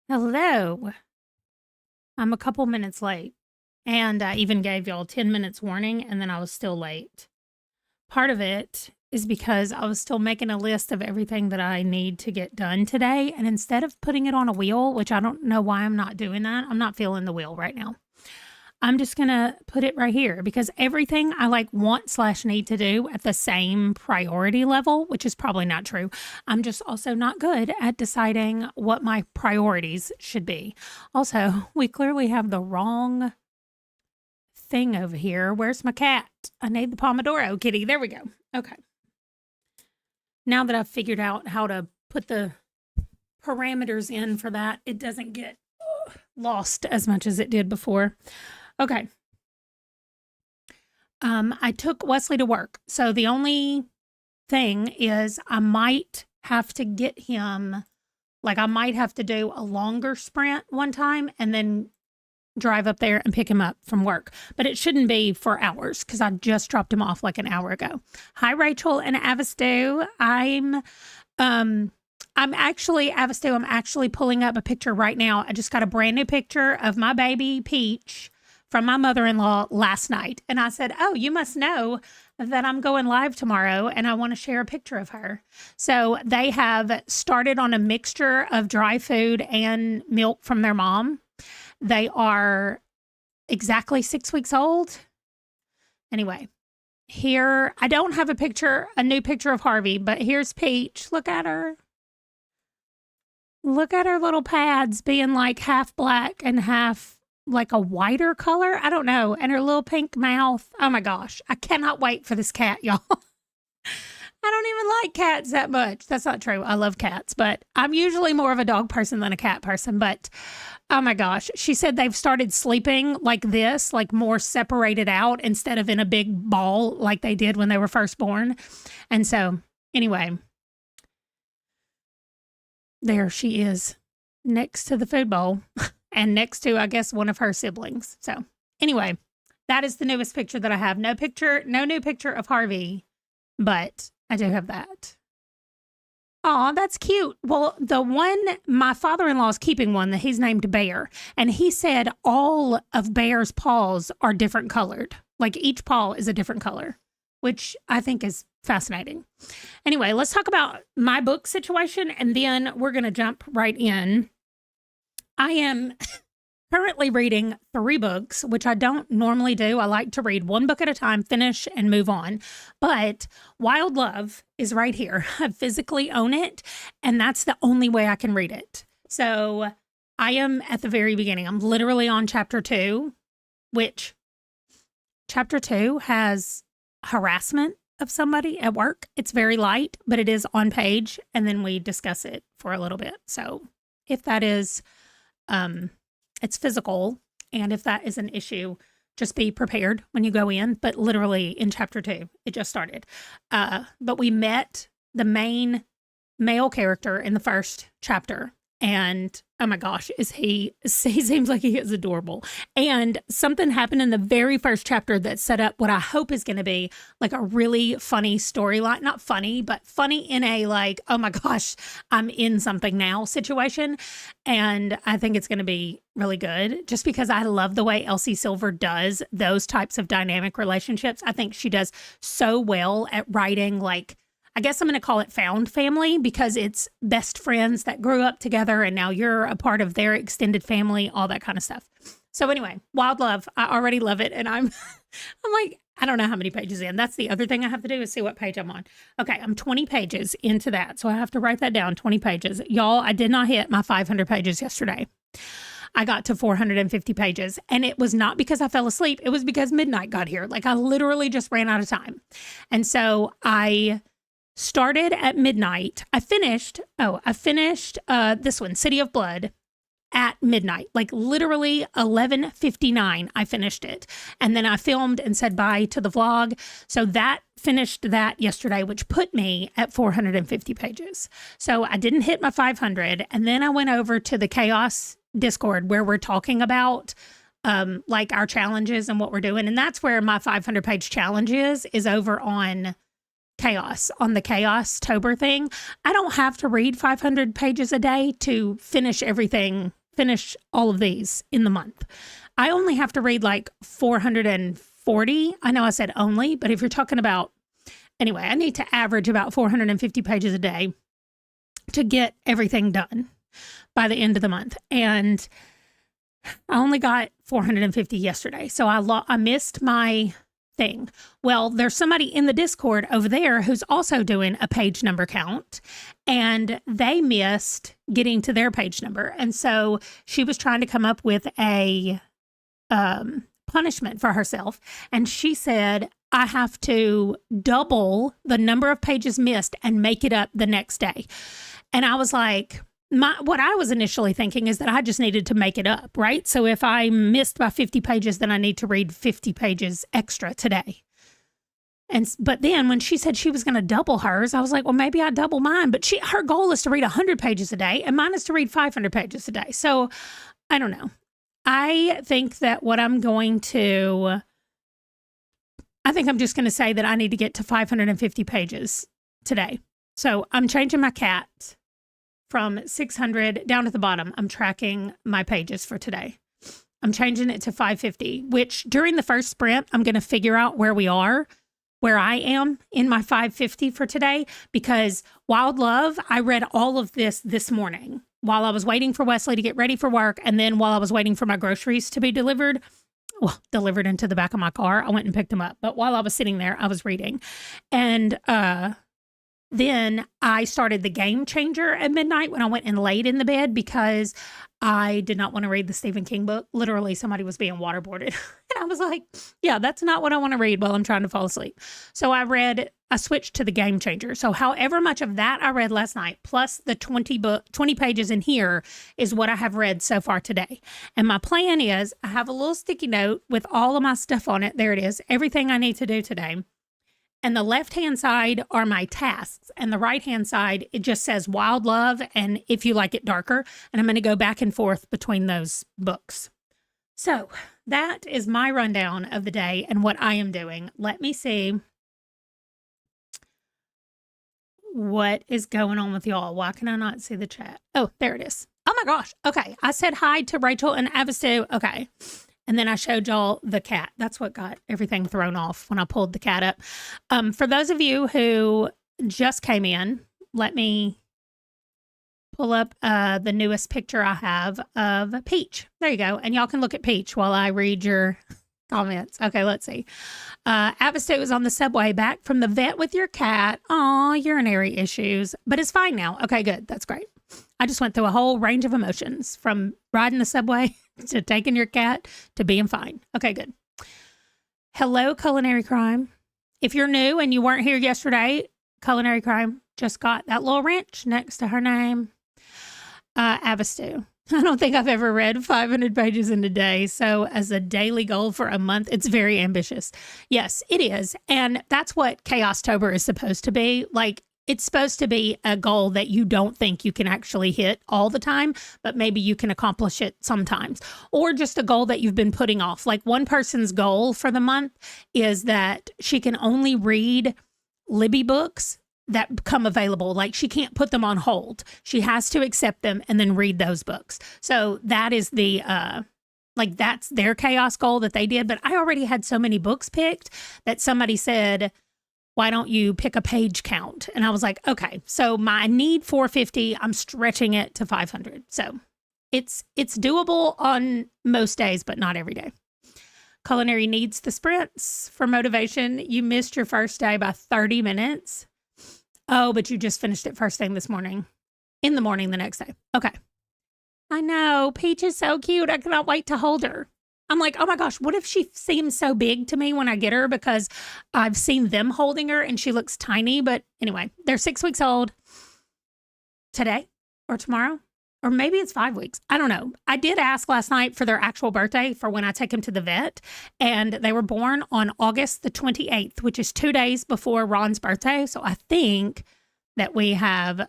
Hello. I'm a couple minutes late, and I even gave y'all 10 minutes warning, and then I was still late. Part of it is because I was still making a list of everything that I need to get done today, and instead of putting it on a wheel, which I don't know why I'm not doing that, I'm not feeling the wheel right now. I'm just gonna put it right here because everything I want/need to do at the same priority level, which is probably not true. I'm just also not good at deciding what my priorities should be. Also, we clearly have the wrong thing over here. Where's my cat? I need the Pomodoro kitty. There we go. Okay. Now that I've figured out how to put the parameters in for that, it doesn't get lost as much as it did before. Okay. I took Wesley to work. So the only thing is I might have to get him, I might have to do a longer sprint one time and then drive up there and pick him up from work. But it shouldn't be for hours because I just dropped him off like an hour ago. Hi, Rachel and Avastu. I'm actually pulling up a picture right now. I just got a brand new picture of my baby Peach from my mother-in-law last night. And I said, oh, you must know that I'm going live tomorrow and I want to share a picture of her. So they have started on a mixture of dry food and milk from their mom. They are exactly 6 weeks old. Anyway, here, I don't have a new picture of Harvey, but here's Peach. Look at her. Look at her little pads being like half black and half like a whiter color. I don't know. And her little pink mouth. Oh my gosh. I cannot wait for this cat, y'all. I don't even like cats that much. That's not true. I love cats, but I'm usually more of a dog person than a cat person. But oh my gosh, she said they've started sleeping like this, like more separated out instead of in a big ball like they did when they were first born. And so anyway, there she is next to the food bowl and next to, I guess, one of her siblings. So anyway, that is the newest picture that I have. No new picture of Harvey, but I do have that. Oh, that's cute. Well, the one, my father-in-law is keeping one that he's named Bear. And he said all of Bear's paws are different colored. Like each paw is a different color, which I think is fascinating. Anyway, let's talk about my book situation and then we're going to jump right in. I am currently reading 3 books, which I don't normally do. I like to read one book at a time, finish, and move on. But Wild Love is right here. I physically own it, and that's the only way I can read it. So I am at the very beginning. I'm literally on chapter 2, which chapter 2 has harassment of somebody at work. It's very light, but it is on page, and then we discuss it for a little bit. So if that is it's physical, and if that is an issue, just be prepared when you go in. But literally in chapter 2, it just started. But we met the main male character in the first chapter, and oh my gosh, he seems like he is adorable. And something happened in the very first chapter that set up what I hope is going to be like a really funny storyline. Not funny, but funny in a like, oh my gosh, I'm in something now situation. And I think it's going to be really good just because I love the way Elsie Silver does those types of dynamic relationships. I think she does so well at writing, like, I guess I'm going to call it found family because it's best friends that grew up together and now you're a part of their extended family, all that kind of stuff. So anyway, Wild Love, I already love it. And I'm like, I don't know how many pages in. That's the other thing I have to do is see what page I'm on. Okay, I'm 20 pages into that. So I have to write that down, 20 pages. Y'all, I did not hit my 500 pages yesterday. I got to 450 pages and it was not because I fell asleep. It was because midnight got here. Like I literally just ran out of time. And so I started at midnight. I finished this one, City of Blood, at midnight, like literally 11:59. I finished it. And then I filmed and said bye to the vlog. So that finished that yesterday, which put me at 450 pages. So I didn't hit my 500. And then I went over to the Chaos Discord where we're talking about like our challenges and what we're doing. And that's where my 500 page challenge is over on Chaos on the Chaos Tober thing. I don't have to read 500 pages a day to finish all of these in the month. I only have to read like 440. I know I said only, but if you're talking about, anyway, I need to average about 450 pages a day to get everything done by the end of the month. And I only got 450 yesterday. So I missed my thing. Well, there's somebody in the Discord over there who's also doing a page number count, and they missed getting to their page number. And so she was trying to come up with a punishment for herself. And she said, I have to double the number of pages missed and make it up the next day. And I was like, what I was initially thinking is that I just needed to make it up, right? So if I missed by 50 pages, then I need to read 50 pages extra today. But then when she said she was going to double hers, I was like, well, maybe I double mine. But her goal is to read 100 pages a day, and mine is to read 500 pages a day. So I don't know. I think that I'm just going to say that I need to get to 550 pages today. So I'm changing my cat from 600 down at the bottom. I'm tracking my pages for today. I'm changing it to 550, which during the first sprint, I'm going to figure out where I am in my 550 for today, because Wild Love, I read all of this morning while I was waiting for Wesley to get ready for work. And then while I was waiting for my groceries to be delivered into the back of my car, I went and picked them up. But while I was sitting there, I was reading. And, then I started The Game Changer at midnight when I went and laid in the bed, because I did not want to read the Stephen King book. Literally, somebody was being waterboarded. And I was like, yeah, that's not what I want to read while I'm trying to fall asleep. So I switched to The Game Changer. So however much of that I read last night, plus the 20 pages in here, is what I have read so far today. And my plan is, I have a little sticky note with all of my stuff on it. There it is. Everything I need to do today. And the left-hand side are my tasks. And the right-hand side, it just says Wild Love and If You Like It Darker. And I'm going to go back and forth between those books. So that is my rundown of the day and what I am doing. Let me see what is going on with y'all. Why can I not see the chat? Oh, there it is. Oh my gosh. Okay. I said hi to Rachel and Avistu. Okay. And then I showed y'all the cat. That's what got everything thrown off when I pulled the cat up. For those of you who just came in, let me pull up the newest picture I have of Peach. There you go. And y'all can look at Peach while I read your comments. Okay, let's see. Avistu was on the subway back from the vet with your cat. Aw, urinary issues. But it's fine now. Okay, good. That's great. I just went through a whole range of emotions, from riding the subway to taking your cat to being fine. Okay, good. Hello, Culinary Crime. If you're new and you weren't here yesterday, Culinary Crime just got that little wrench next to her name. Avistu. I don't think I've ever read 500 pages in a day. So as a daily goal for a month, it's very ambitious. Yes, it is. And that's what Chaos-tober is supposed to be. Like, it's supposed to be a goal that you don't think you can actually hit all the time, but maybe you can accomplish it sometimes. Or just a goal that you've been putting off. Like, one person's goal for the month is that she can only read Libby books that become available. Like, she can't put them on hold. She has to accept them and then read those books. So that is that's their chaos goal that they did. But I already had so many books picked that somebody said, why don't you pick a page count? And I was like, okay, so I need 450. I'm stretching it to 500. So it's doable on most days, but not every day. Culinary needs the sprints for motivation. You missed your first day by 30 minutes. Oh, but you just finished it first thing this morning. In the morning the next day. Okay. I know. Peach is so cute. I cannot wait to hold her. I'm like, oh my gosh, what if she seems so big to me when I get her, because I've seen them holding her and she looks tiny. But anyway, they're 6 weeks old today or tomorrow, or maybe it's 5 weeks. I don't know. I did ask last night for their actual birthday for when I take them to the vet, and they were born on August the 28th, which is 2 days before Ron's birthday. So I think that we have,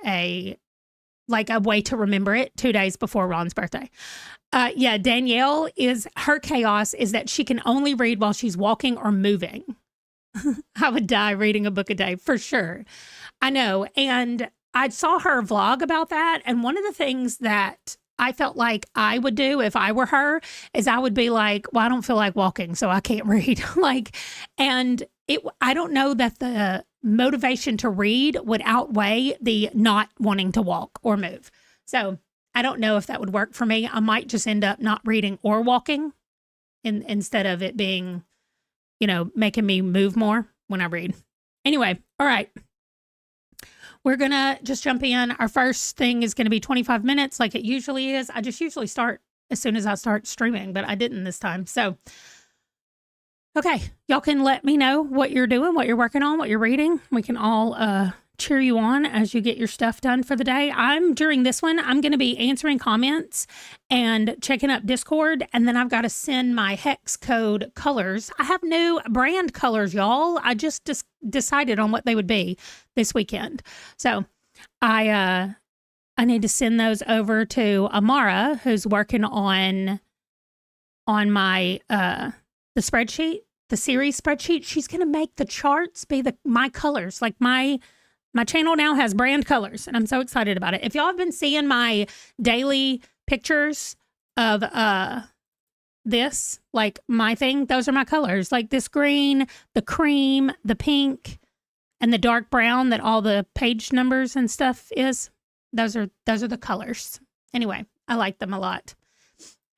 a like a way to remember it 2 days before Ron's birthday. Yeah, Danielle is her chaos is that she can only read while she's walking or moving. I would die reading a book a day for sure. I know. And I saw her vlog about that. And one of the things that I felt like I would do if I were her is I would be like, well, I don't feel like walking, so I can't read. Like, and I don't know that the motivation to read would outweigh the not wanting to walk or move. So I don't know if that would work for me. I might just end up not reading or walking instead of it being, making me move more when I read. Anyway, all right. We're going to just jump in. Our first thing is going to be 25 minutes like it usually is. I just usually start as soon as I start streaming, but I didn't this time. So, okay, y'all can let me know what you're doing, what you're working on, what you're reading. We can all cheer you on as you get your stuff done for the day. During this one, I'm going to be answering comments and checking up Discord, and then I've got to send my hex code colors. I have new brand colors, y'all. I just decided on what they would be this weekend. So I need to send those over to Amara, who's working on my the spreadsheet, the series spreadsheet. She's going to make the charts be my colors, like my channel now has brand colors, and I'm so excited about it. If y'all have been seeing my daily pictures of this, like my thing, those are my colors. Like this green, the cream, the pink, and the dark brown that all the page numbers and stuff is. Those are the colors. Anyway, I like them a lot.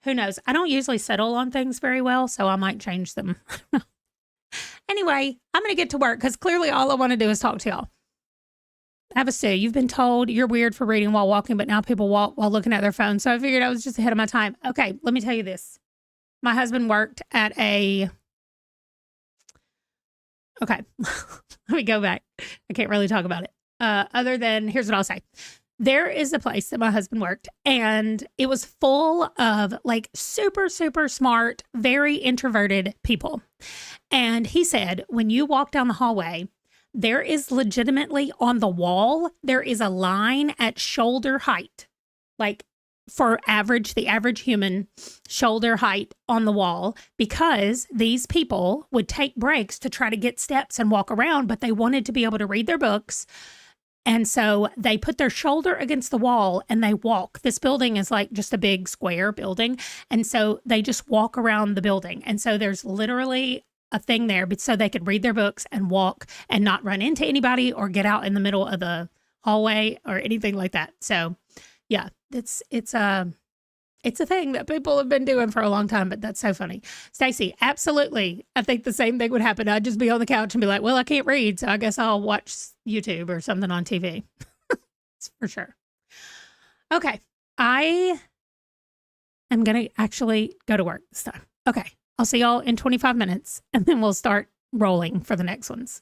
Who knows? I don't usually settle on things very well, so I might change them. Anyway, I'm going to get to work because clearly all I want to do is talk to y'all. Have a seat. You've been told you're weird for reading while walking, but now people walk while looking at their phone. So I figured I was just ahead of my time. Okay, let me tell you this. My husband worked at okay, let me go back. I can't really talk about it. Other than, here's what I'll say. There is a place that my husband worked, and it was full of like super, super smart, very introverted people. And he said, when you walk down the hallway, there is legitimately on the wall, there is a line at shoulder height, like for the average human shoulder height on the wall, because these people would take breaks to try to get steps and walk around, but they wanted to be able to read their books. And so they put their shoulder against the wall and they walk. This building is like just a big square building. And so they just walk around the building. And so there's literally a thing there so they could read their books and walk and not run into anybody or get out in the middle of the hallway or anything like that. So yeah, it's a thing that people have been doing for a long time, but that's so funny. Stacy, absolutely. I think the same thing would happen. I'd just be on the couch and be like, well, I can't read, so I guess I'll watch YouTube or something on TV. For sure. Okay. I am going to actually go to work this time. Okay. I'll see y'all in 25 minutes, and then we'll start rolling for the next ones.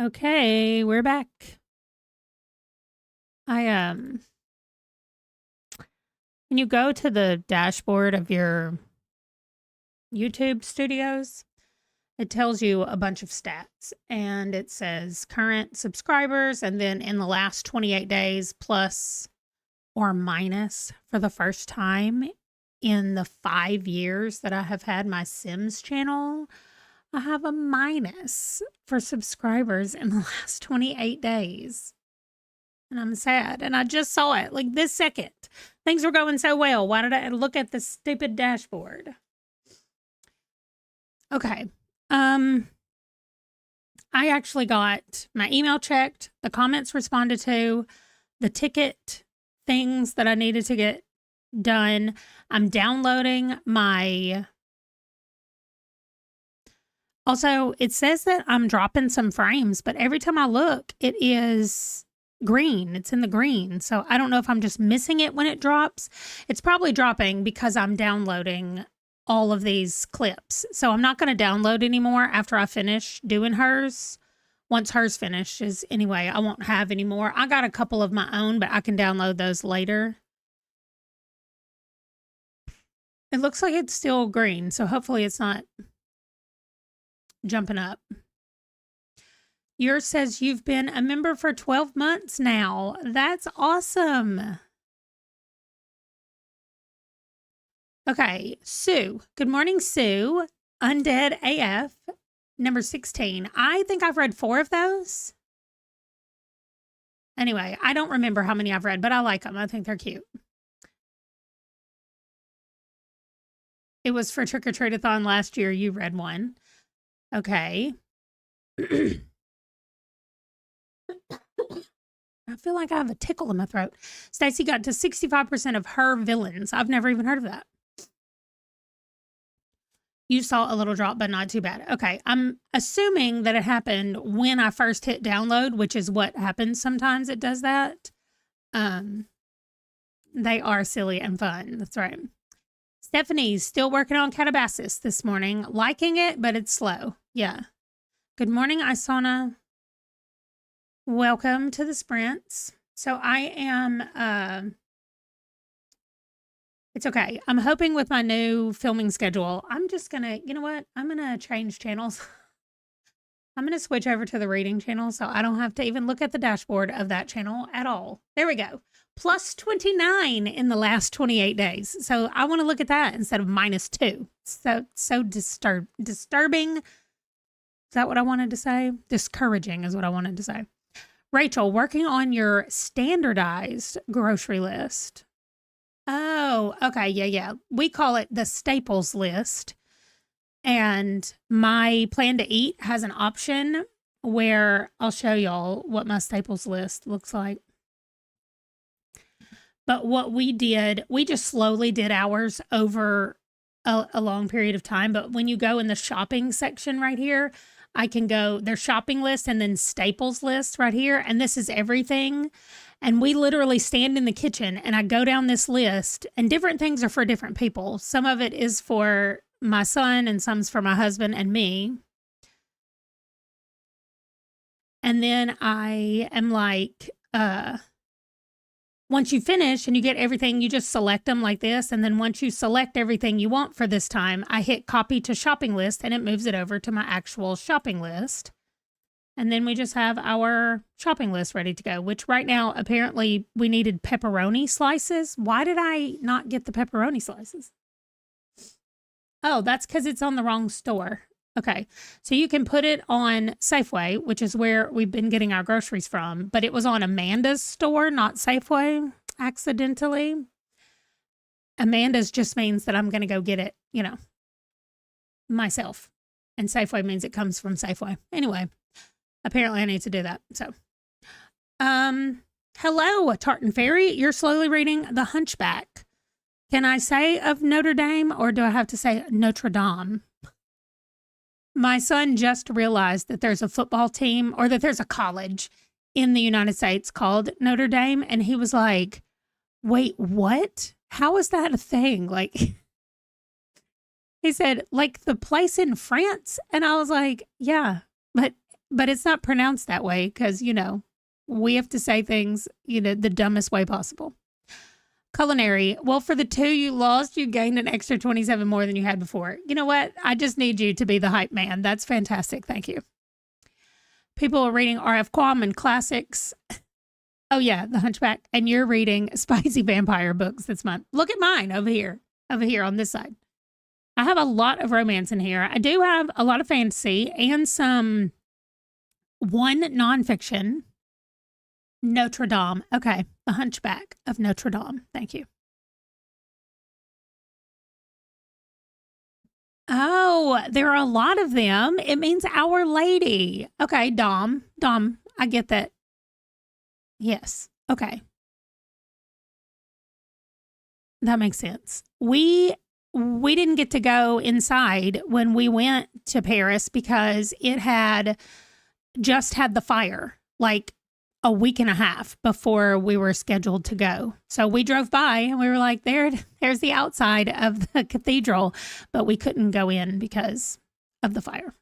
Okay, we're back. When you go to the dashboard of your YouTube studios, it tells you a bunch of stats, and it says current subscribers, and then in the last 28 days, plus or minus for the first time in the 5 years that I have had my Sims channel. I have a minus for subscribers in the last 28 days. And I'm sad. And I just saw it like this second. Things were going so well. Why did I look at the stupid dashboard? Okay. I actually got my email checked, the comments responded to, the ticket things that I needed to get done. I'm downloading my... Also, it says that I'm dropping some frames, but every time I look, it is green. It's in the green. So I don't know if I'm just missing it when it drops. It's probably dropping because I'm downloading all of these clips. So I'm not going to download anymore after I finish doing hers. Once hers finishes, anyway, I won't have any more. I got a couple of my own, but I can download those later. It looks like it's still green, so hopefully it's not jumping up. Yours says you've been a member for 12 months now. That's awesome. Okay, Sue. Good morning, Sue. Undead AF, number 16. I think I've read 4 of those. Anyway, I don't remember how many I've read, but I like them. I think they're cute. It was for Trick or Treat-a-thon last year. You read one. Okay. I feel like I have a tickle in my throat. Stacy got to 65% of her villains. I've never even heard of that. You saw a little drop, but not too bad. Okay, I'm assuming that it happened when I first hit download, which is what happens sometimes. It does that. They are silly and fun. That's right. Stephanie's still working on Catabasis this morning. Liking it, but it's slow. Yeah. Good morning, Isana. Welcome to the sprints. So I am, it's okay. I'm hoping with my new filming schedule, I'm just going to, you know what? I'm going to change channels. I'm going to switch over to the reading channel so I don't have to even look at the dashboard of that channel at all. There we go. Plus 29 in the last 28 days. So I want to look at that instead of -2. So disturbing. Is that what I wanted to say? Discouraging is what I wanted to say. Rachel, working on your standardized grocery list. Oh, okay. Yeah. We call it the staples list. And my plan to eat has an option where I'll show y'all what my staples list looks like. But what we did, we just slowly did ours over a long period of time. But when you go in the shopping section right here, I can go, there's shopping list and then staples list right here. And this is everything. And we literally stand in the kitchen and I go down this list, and different things are for different people. Some of it is for my son and some's for my husband and me. And then I am like, once you finish and you get everything, you just select them like this. And then once you select everything you want for this time, I hit copy to shopping list and it moves it over to my actual shopping list. And then we just have our shopping list ready to go, which right now, apparently we needed pepperoni slices. Why did I not get the pepperoni slices? Oh, that's because it's on the wrong store. Okay, so you can put it on Safeway, which is where we've been getting our groceries from, but it was on Amanda's store, not Safeway, accidentally. Amanda's just means that I'm going to go get it, you know, myself. And Safeway means it comes from Safeway. Anyway, apparently I need to do that. So, hello, Tartan Fairy. You're slowly reading The Hunchback. Can I say of Notre Dame, or do I have to say Notre Dame? My son just realized that there's a football team, or that there's a college in the United States called Notre Dame. And he was like, wait, what? How is that a thing? Like, he said, like the place in France. And I was like, yeah, but but it's not pronounced that way because, we have to say things, the dumbest way possible. Culinary. Well, for the 2 you lost, you gained an extra 27 more than you had before. You know what? I just need you to be the hype man. That's fantastic. Thank you. People are reading R.F. Kuang and classics. Oh, yeah, The Hunchback. And you're reading spicy vampire books this month. Look at mine over here on this side. I have a lot of romance in here. I do have a lot of fantasy and one nonfiction. Notre Dame. Okay, The Hunchback of Notre Dame. Thank you. Oh, there are a lot of them. It means Our Lady. Okay, Dom. I get that. Yes. Okay. That makes sense. We didn't get to go inside when we went to Paris because it had just had the fire like a week and a half before we were scheduled to go. So we drove by and we were like, there's the outside of the cathedral, but we couldn't go in because of the fire.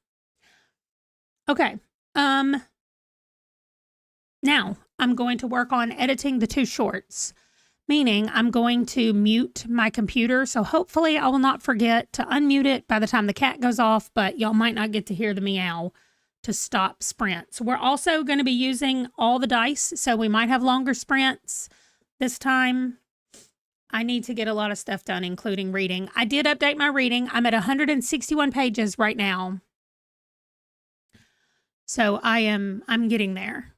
Okay. Now I'm going to work on editing the 2 shorts, meaning I'm going to mute my computer. So hopefully I will not forget to unmute it by the time the cat goes off, but y'all might not get to hear the meow to stop sprints. We're also going to be using all the dice, so we might have longer sprints this time. I need to get a lot of stuff done, including reading. I did update my reading. I'm at 161 pages right now. So I'm getting there.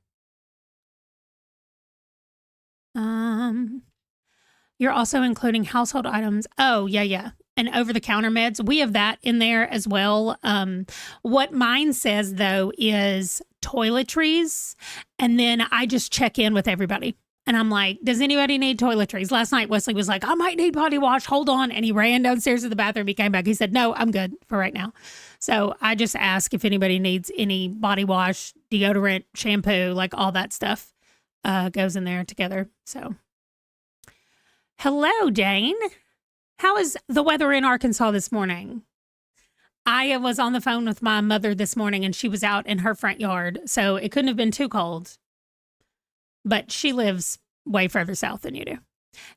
You're also including household items. Oh, yeah. And over-the-counter meds. We have that in there as well. What mine says, though, is toiletries. And then I just check in with everybody. And I'm like, does anybody need toiletries? Last night, Wesley was like, I might need body wash. Hold on. And he ran downstairs to the bathroom. He came back. He said, no, I'm good for right now. So I just ask if anybody needs any body wash, deodorant, shampoo, like all that stuff goes in there together. So, hello, Jane. How is the weather in Arkansas this morning? I was on the phone with my mother this morning and she was out in her front yard, so it couldn't have been too cold. But she lives way further south than you do.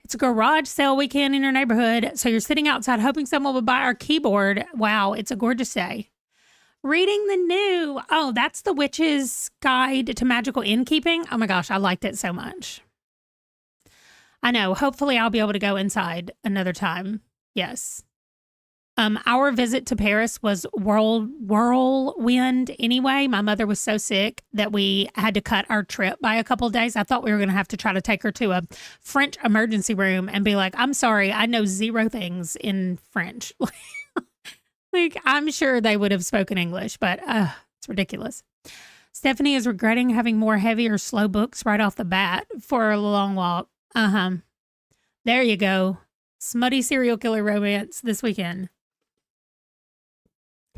It's a garage sale weekend in your neighborhood, so you're sitting outside hoping someone will buy our keyboard. Wow, it's a gorgeous day. Reading the new, that's The Witch's Guide to Magical Innkeeping. Oh my gosh, I liked it so much. I know. Hopefully I'll be able to go inside another time. Yes. Our visit to Paris was whirlwind anyway. My mother was so sick that we had to cut our trip by a couple of days. I thought we were going to have to try to take her to a French emergency room and be like, I'm sorry, I know 0 things in French. Like, I'm sure they would have spoken English, but it's ridiculous. Stephanie is regretting having more heavy or slow books right off the bat for a long walk. There you go. Smutty serial killer romance this weekend.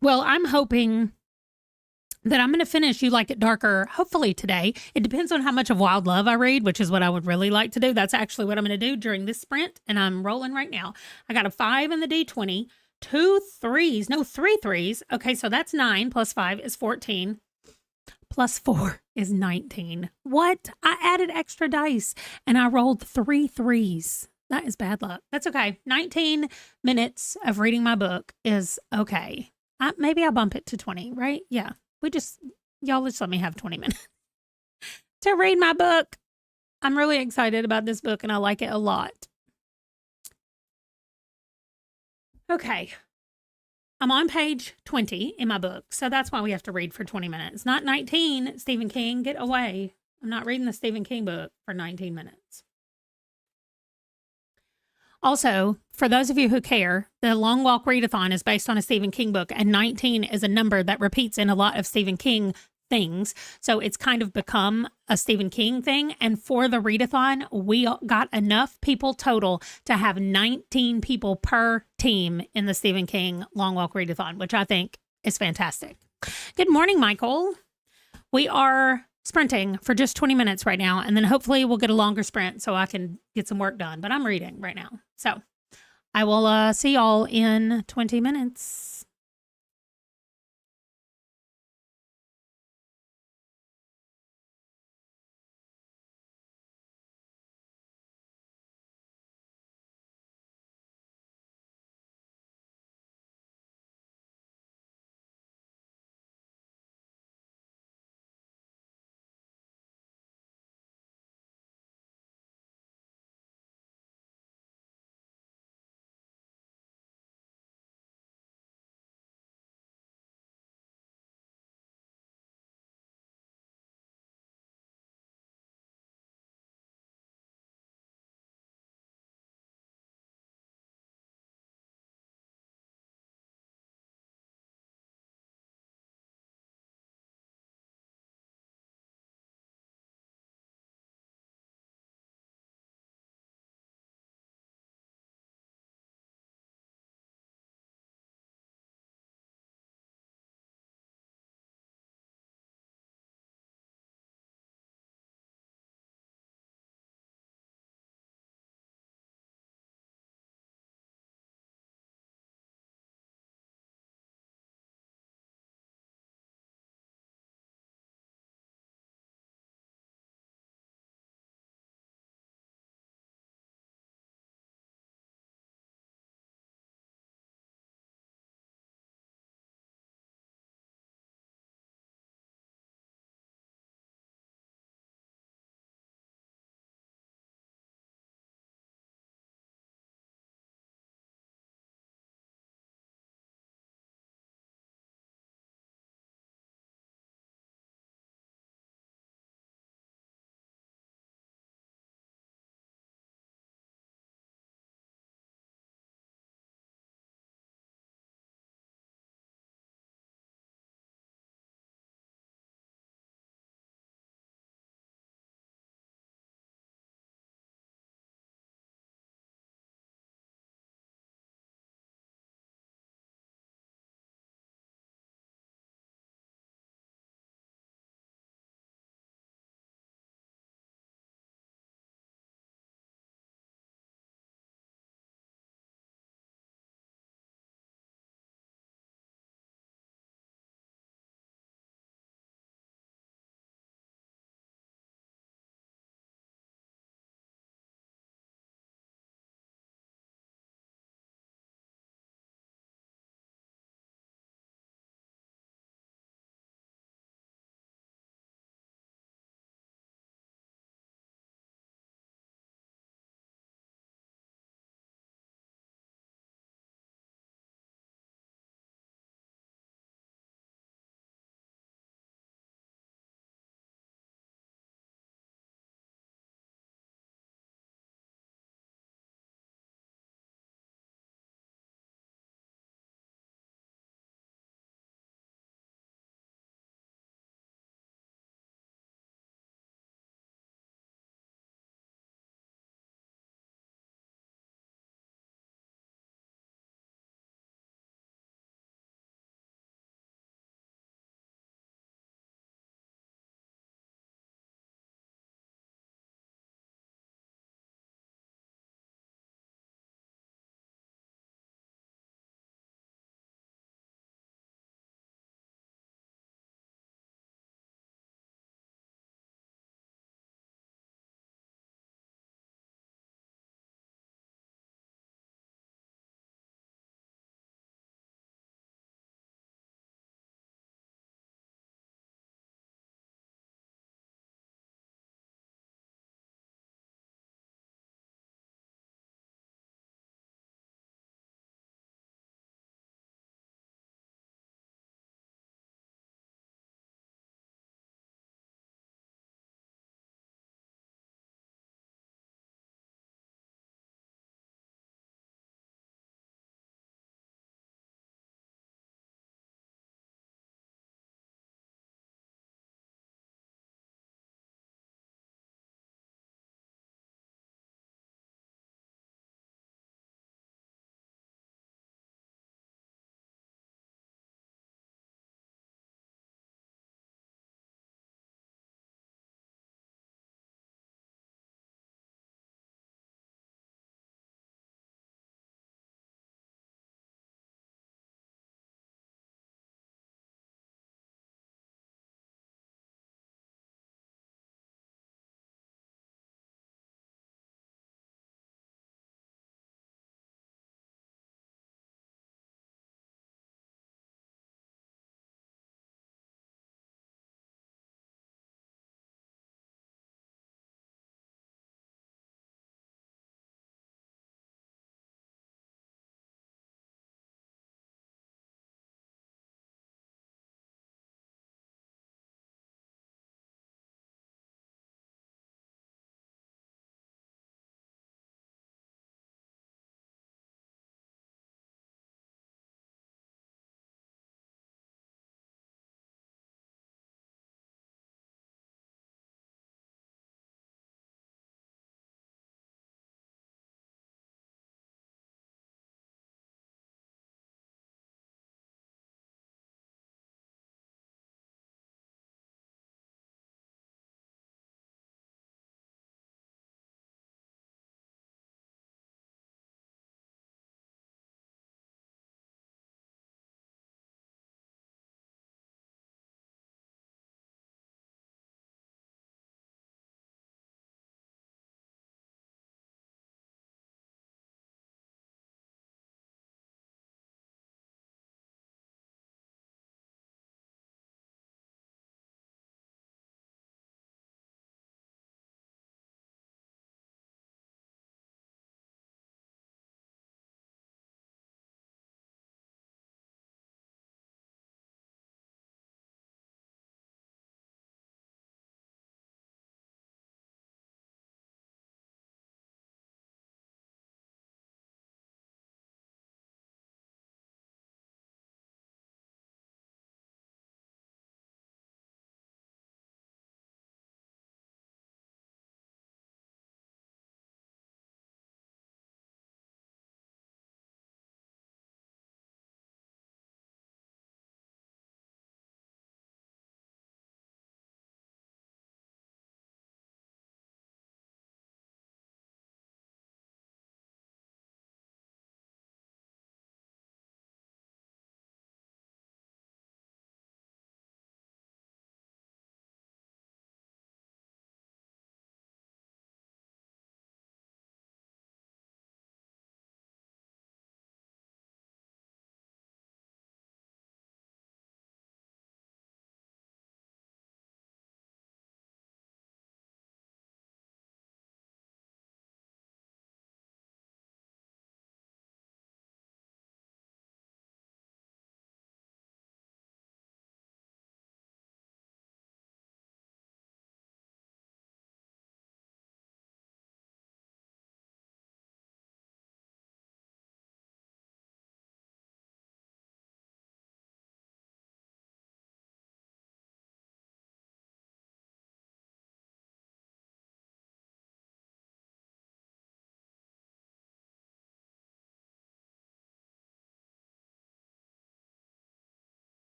Well, I'm hoping that I'm going to finish You Like It Darker, hopefully today. It depends on how much of Wild Love I read, which is what I would really like to do. That's actually what I'm going to do during this sprint, and I'm rolling right now. I got a 5 in the D20, 2 3s, no, 3 3s. Okay, so that's 9 plus 5 is 14. Plus 4 is 19. What? I added extra dice and I rolled 3 3s. That is bad luck. That's okay. 19 minutes of reading my book is okay. Maybe I'll bump it to 20, right? Yeah. Y'all just let me have 20 minutes to read my book. I'm really excited about this book and I like it a lot. Okay. I'm on page 20 in my book, so that's why we have to read for 20 minutes. Not 19, Stephen King, get away. I'm not reading the Stephen King book for 19 minutes. Also, for those of you who care, the Long Walk Readathon is based on a Stephen King book, and 19 is a number that repeats in a lot of Stephen King things. So it's kind of become a Stephen King thing. And for the readathon, we got enough people total to have 19 people per team in the Stephen King Long Walk Readathon, which I think is fantastic. Good morning, Michael. We are sprinting for just 20 minutes right now, and then hopefully we'll get a longer sprint so I can get some work done. But I'm reading right now. So I will see y'all in 20 minutes.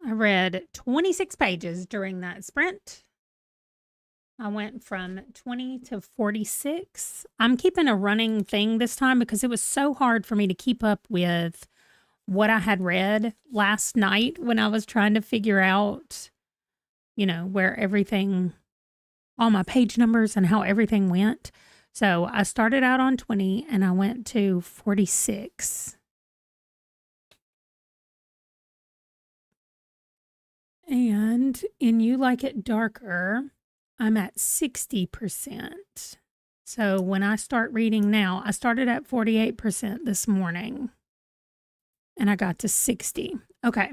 I read 26 pages during that sprint. I went from 20 to 46. I'm keeping a running thing this time because it was so hard for me to keep up with what I had read last night when I was trying to figure out, where everything, all my page numbers and how everything went. So I started out on 20 and I went to 46. And in You Like It Darker, I'm at 60%. So when I start reading now, I started at 48% this morning and I got to 60. Okay.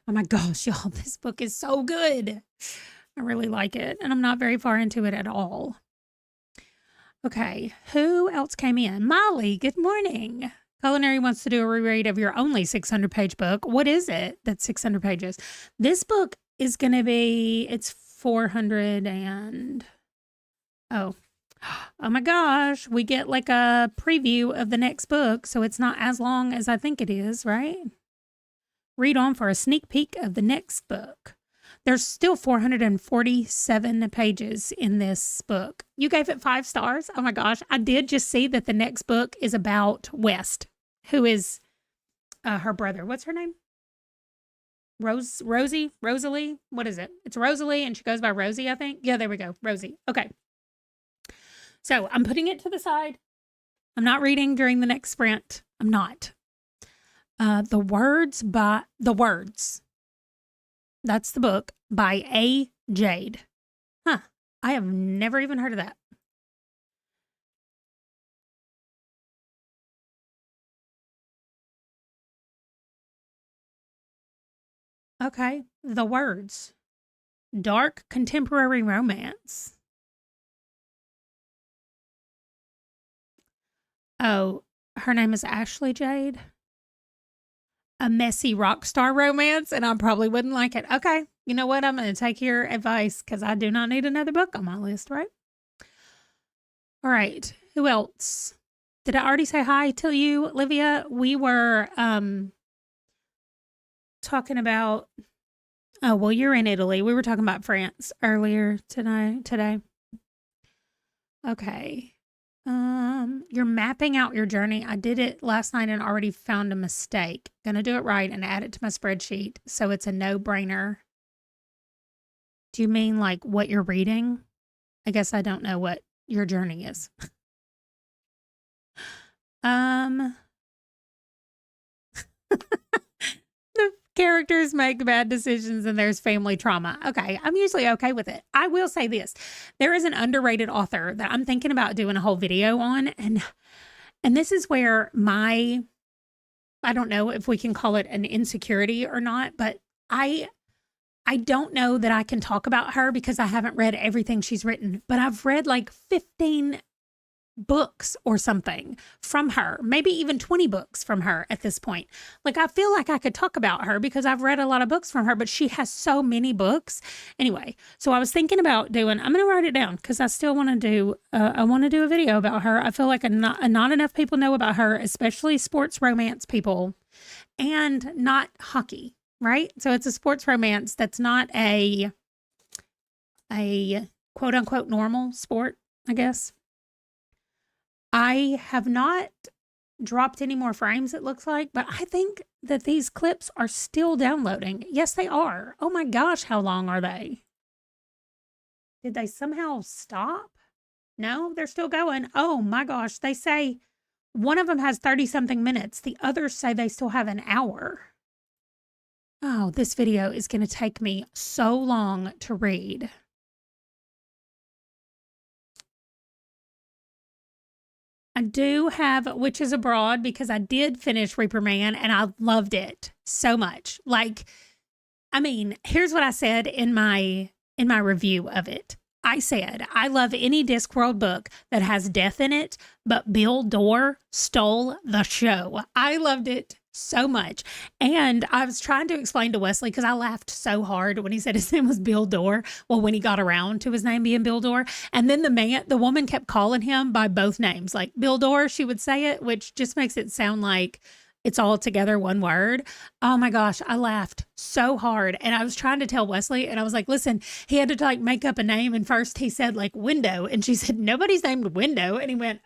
Oh my gosh, y'all, this book is so good. I really like it and I'm not very far into it at all. Okay, who else came in? Molly, good morning. Culinary wants to do a reread of your only 600-page book. What is it that's 600 pages? This book is going to be, it's 400 and, oh my gosh, we get like a preview of the next book, so it's not as long as I think it is, right? Read on for a sneak peek of the next book. There's still 447 pages in this book. You gave it 5 stars? Oh my gosh, I did just see that the next book is about West, who is her brother. What's her name? Rosalie? What is it? It's Rosalie and she goes by Rosie, I think. Yeah, there we go. Rosie. Okay. So I'm putting it to the side. I'm not reading during the next sprint. I'm not. The Words. That's the book by A. Jade. Huh. I have never even heard of that. Okay. The Words. Dark contemporary romance. Oh, her name is Ashley Jade. A messy rock star romance, and I probably wouldn't like it. Okay. You know what? I'm going to take your advice because I do not need another book on my list, right? All right. Who else? Did I already say hi to you, Olivia? We were talking about, oh, well, you're in Italy. We were talking about France earlier today. Okay. You're mapping out your journey. I did it last night and already found a mistake. Gonna do it right and add it to my spreadsheet so it's a no-brainer. Do you mean like what you're reading? I guess I don't know what your journey is. The characters make bad decisions and there's family trauma. Okay, I'm usually okay with it. I will say this. There is an underrated author that I'm thinking about doing a whole video on, and this is where I don't know if we can call it an insecurity or not, but I don't know that I can talk about her because I haven't read everything she's written, but I've read like 15 books or something from her, maybe even 20 books from her at this point. Like, I feel like I could talk about her because I've read a lot of books from her, but she has so many books. Anyway, so I was thinking about I'm going to write it down because I still want to do, I want to do a video about her. I feel like not enough people know about her, especially sports romance people, and not hockey, right? So it's a sports romance that's not a quote unquote normal sport, I guess. I have not dropped any more frames, it looks like, but I think that these clips are still downloading. Yes, they are. Oh my gosh, how long are they? Did they somehow stop? No, they're still going. Oh my gosh, they say one of them has 30-something minutes. The others say they still have an hour. Oh, this video is going to take me so long to read. I do have Witches Abroad because I did finish Reaper Man and I loved it so much. Like, I mean, here's what I said in my review of it. I said, I love any Discworld book that has death in it, but Bill Dorr stole the show. I loved it so much. And I was trying to explain to Wesley because I laughed so hard when he said his name was Bill Dorr. Well, when he got around to his name being Bill Dorr, and then the woman kept calling him by both names, like Bill Dorr, she would say it, which just makes it sound like It's all together one word. Oh my gosh, I laughed so hard. And I was trying to tell Wesley, and I was like, listen, he had to like make up a name. And first he said like window. And she said, nobody's named window. And he went,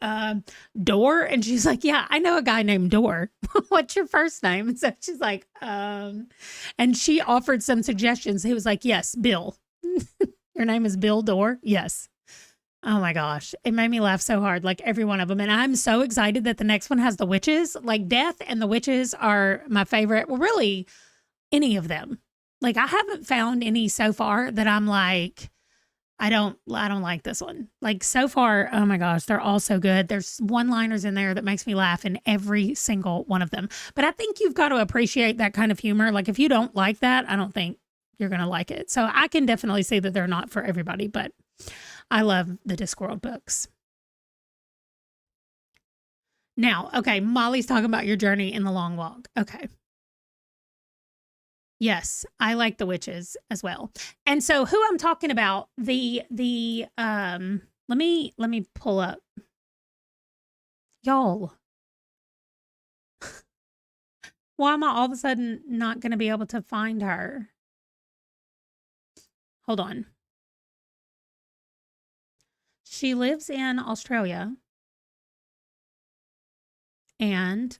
door. And she's like, yeah, I know a guy named Door. What's your first name? And so she's like, and she offered some suggestions. He was like, yes, Bill. Your name is Bill Door? Yes. Oh my gosh. It made me laugh so hard, like every one of them. And I'm so excited that the next one has the witches. Like Death and the witches are my favorite. Well, really, any of them. Like I haven't found any so far that I'm like, I don't like this one. Like so far, oh my gosh, they're all so good. There's one-liners in there that makes me laugh in every single one of them. But I think you've got to appreciate that kind of humor. Like if you don't like that, I don't think you're going to like it. So I can definitely see that they're not for everybody, but I love the Discworld books. Now, okay, Molly's talking about your journey in the long walk. Okay. Yes, I like the witches as well. And so who I'm talking about, let me pull up. Y'all. Why am I all of a sudden not going to be able to find her? Hold on. She lives in Australia. And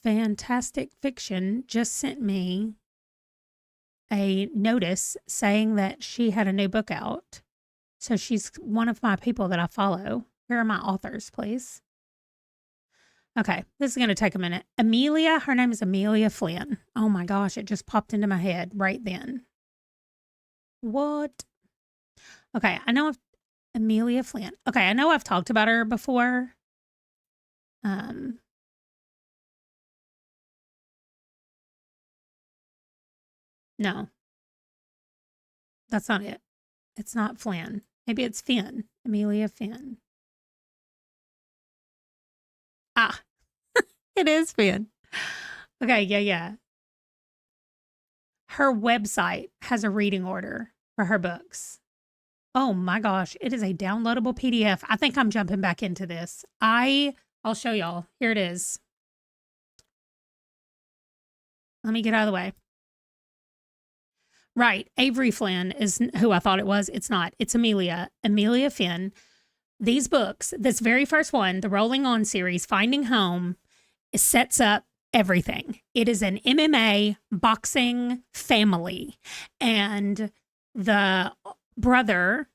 Fantastic Fiction just sent me a notice saying that she had a new book out. So she's one of my people that I follow. Where are my authors, please? Okay, this is going to take a minute. Amelia, her name is Amelia Flynn. Oh my gosh, it just popped into my head right then. What? Okay, I know Amelia Flynn. Okay, I know I've talked about her before. No, that's not it. It's not Flynn. Maybe it's Finn. Amelia Finn. Ah, it is Finn. Okay, yeah. Her website has a reading order for her books. Oh my gosh, it is a downloadable PDF. I think I'm jumping back into this. I'll show y'all. Here it is. Let me get out of the way. Right, Avery Flynn is who I thought it was. It's not. It's Amelia Finn. These books, this very first one, the Rolling On series, Finding Home, it sets up everything. It is an MMA boxing family. And the brother,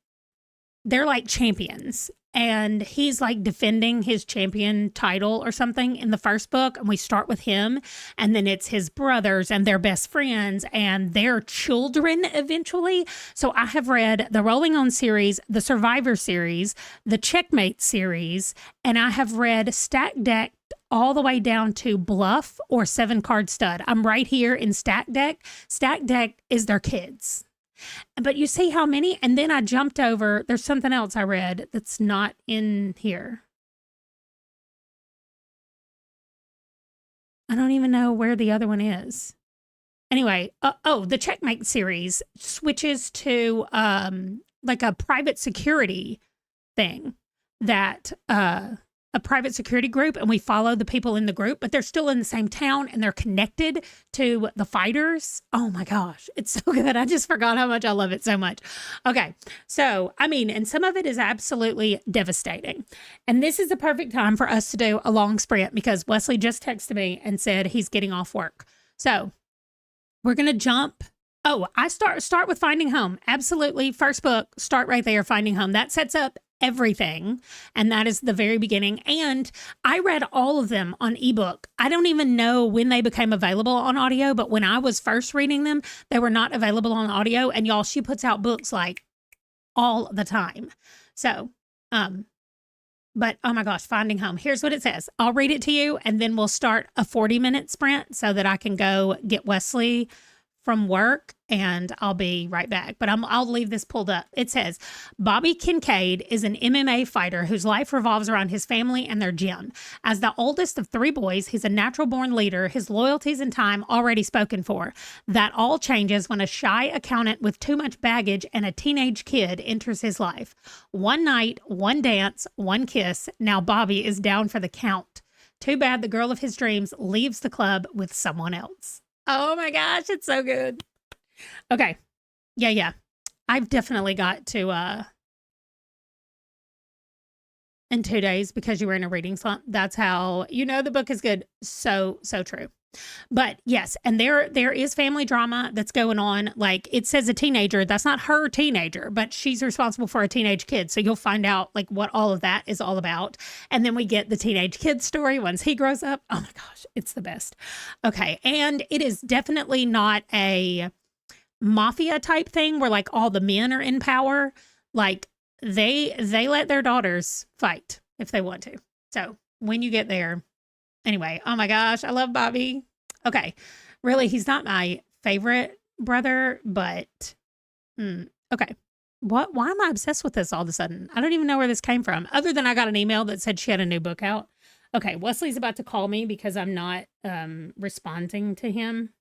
they're like champions. And he's like defending his champion title or something in the first book. And we start with him. And then it's his brothers and their best friends and their children eventually. So I have read the Rolling On series, the Survivor series, the Checkmate series, and I have read Stack Deck all the way down to Bluff or 7-Card Stud. I'm right here in Stack Deck. Stack Deck is their kids. But you see how many? And then I jumped over. There's something else I read that's not in here. I don't even know where the other one is. Anyway, the Checkmate series switches to like a private security thing that a private security group, and we follow the people in the group, but they're still in the same town and they're connected to the fighters. Oh my gosh, it's so good. I just forgot how much I love it so much. Okay, so, I mean, and some of it is absolutely devastating. And this is the perfect time for us to do a long sprint because Wesley just texted me and said he's getting off work. So we're going to jump. Oh, I start with Finding Home. Absolutely. First book, start right there, Finding Home. That sets up everything. And that is the very beginning. And I read all of them on ebook. I don't even know when they became available on audio, but when I was first reading them, they were not available on audio. And y'all, she puts out books like all the time. So, but oh my gosh, Finding Home. Here's what it says. I'll read it to you and then we'll start a 40-minute sprint so that I can go get Wesley from work and I'll be right back. But I'll leave this pulled up. It says Bobby Kincaid is an MMA fighter whose life revolves around his family and their gym. As the oldest of 3 boys, he's a natural born leader, his loyalties and time already spoken for. That all changes when a shy accountant with too much baggage and a teenage kid enters his life. One night, one dance, one kiss. Now Bobby is down for the count. Too bad the girl of his dreams leaves the club with someone else. Oh my gosh, it's so good. Okay. Yeah. I've definitely got to in 2 days because you were in a reading slump. That's how you know the book is good. So true. But yes, and there is family drama that's going on. Like it says a teenager, that's not her teenager, but she's responsible for a teenage kid. So you'll find out like what all of that is all about. And then we get the teenage kid story once he grows up. Oh my gosh, it's the best. Okay, and it is definitely not a mafia type thing where like all the men are in power. Like they let their daughters fight if they want to. So when you get there, anyway, oh my gosh, I love Bobby. Okay, really, he's not my favorite brother, but okay. What? Why am I obsessed with this all of a sudden? I don't even know where this came from, other than I got an email that said she had a new book out. Okay, Wesley's about to call me because I'm not responding to him.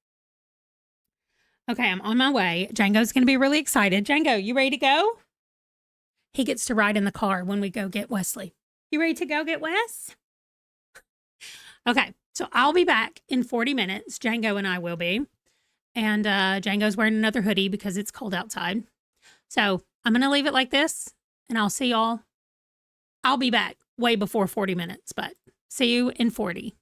Okay, I'm on my way. Django's going to be really excited. Django, you ready to go? He gets to ride in the car when we go get Wesley. You ready to go get Wes? Okay, so I'll be back in 40 minutes. Django and I will be. And Django's wearing another hoodie because it's cold outside. So I'm going to leave it like this, and I'll see y'all. I'll be back way before 40 minutes, but see you in 40.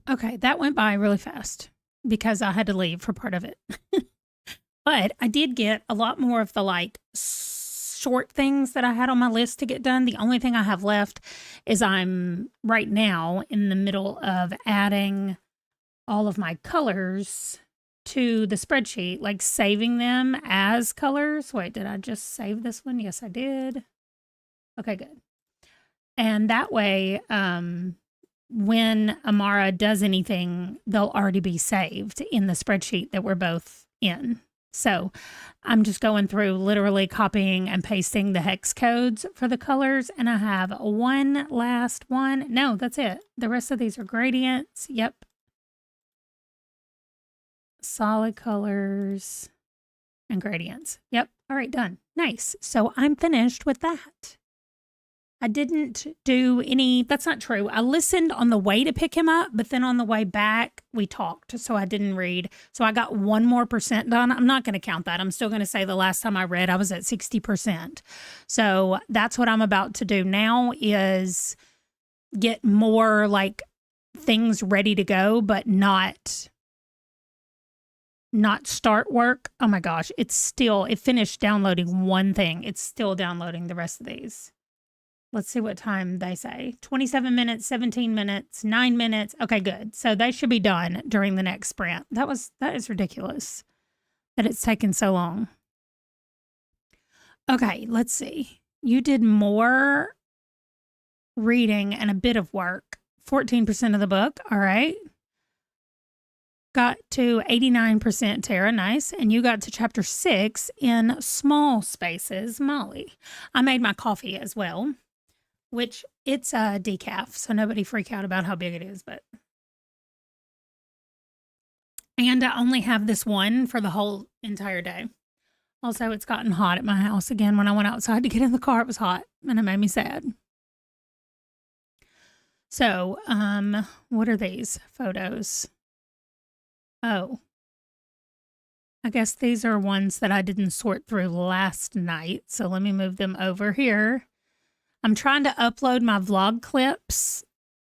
Okay, that went by really fast because I had to leave for part of it. But I did get a lot more of the like short things that I had on my list to get done. The only thing I have left is I'm right now in the middle of adding all of my colors to the spreadsheet, like saving them as colors. Wait, did I just save this one? Yes, I did. Okay, good. And that way, when Amara does anything, they'll already be saved in the spreadsheet that we're both in. So I'm just going through literally copying and pasting the hex codes for the colors. And I have one last one. No, that's it. The rest of these are gradients. Yep. Solid colors and gradients. Yep. All right, done. Nice. So I'm finished with that. I didn't do any, that's not true. I listened on the way to pick him up, but then on the way back, we talked. So I didn't read. So I got 1% more done. I'm not going to count that. I'm still going to say the last time I read, I was at 60%. So that's what I'm about to do now is get more like things ready to go, but not start work. Oh my gosh. It finished downloading one thing. It's still downloading the rest of these. Let's see what time they say. 27 minutes, 17 minutes, 9 minutes. Okay, good. So they should be done during the next sprint. That is ridiculous that it's taken so long. Okay, let's see. You did more reading and a bit of work. 14% of the book. All right. Got to 89%, Tara. Nice. And you got to chapter 6 in small spaces, Molly. I made my coffee as well. Which it's a decaf, so nobody freak out about how big it is, but. And I only have this one for the whole entire day. Also, it's gotten hot at my house again. When I went outside to get in the car, it was hot and it made me sad. So, what are these photos? Oh, I guess these are ones that I didn't sort through last night. So let me move them over here. I'm trying to upload my vlog clips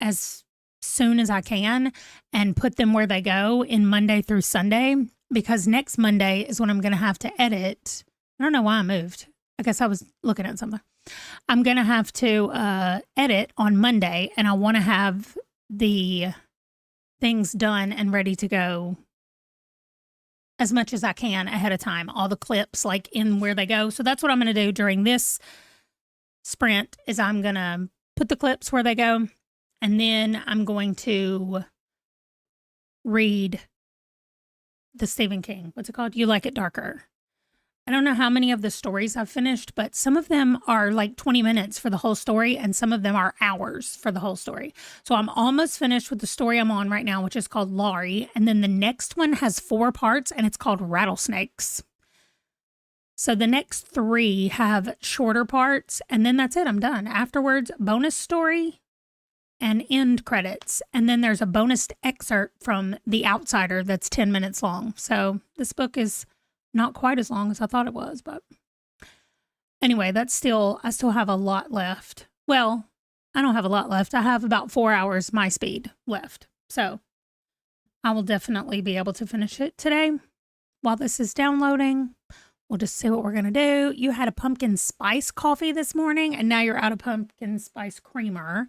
as soon as I can and put them where they go in Monday through Sunday, because next Monday is when I'm going to have to edit. I don't know why I moved. I guess I was looking at something. I'm going to have to edit on Monday, and I want to have the things done and ready to go as much as I can ahead of time. All the clips like in where they go. So that's what I'm going to do during this sprint is I'm going to put the clips where they go, and then I'm going to read the Stephen King. What's it called? You Like It Darker. I don't know how many of the stories I've finished, but some of them are like 20 minutes for the whole story, and some of them are hours for the whole story. So I'm almost finished with the story I'm on right now, which is called Laurie. And then the next one has 4 parts, and it's called Rattlesnakes. So the next 3 have shorter parts, and then that's it. I'm done. Afterwards, bonus story and end credits. And then there's a bonus excerpt from The Outsider that's 10 minutes long. So this book is not quite as long as I thought it was, but anyway, I still have a lot left. Well, I don't have a lot left. I have about 4 hours my speed left. So I will definitely be able to finish it today while this is downloading. We'll just see what we're going to do. You had a pumpkin spice coffee this morning, and now you're out of pumpkin spice creamer.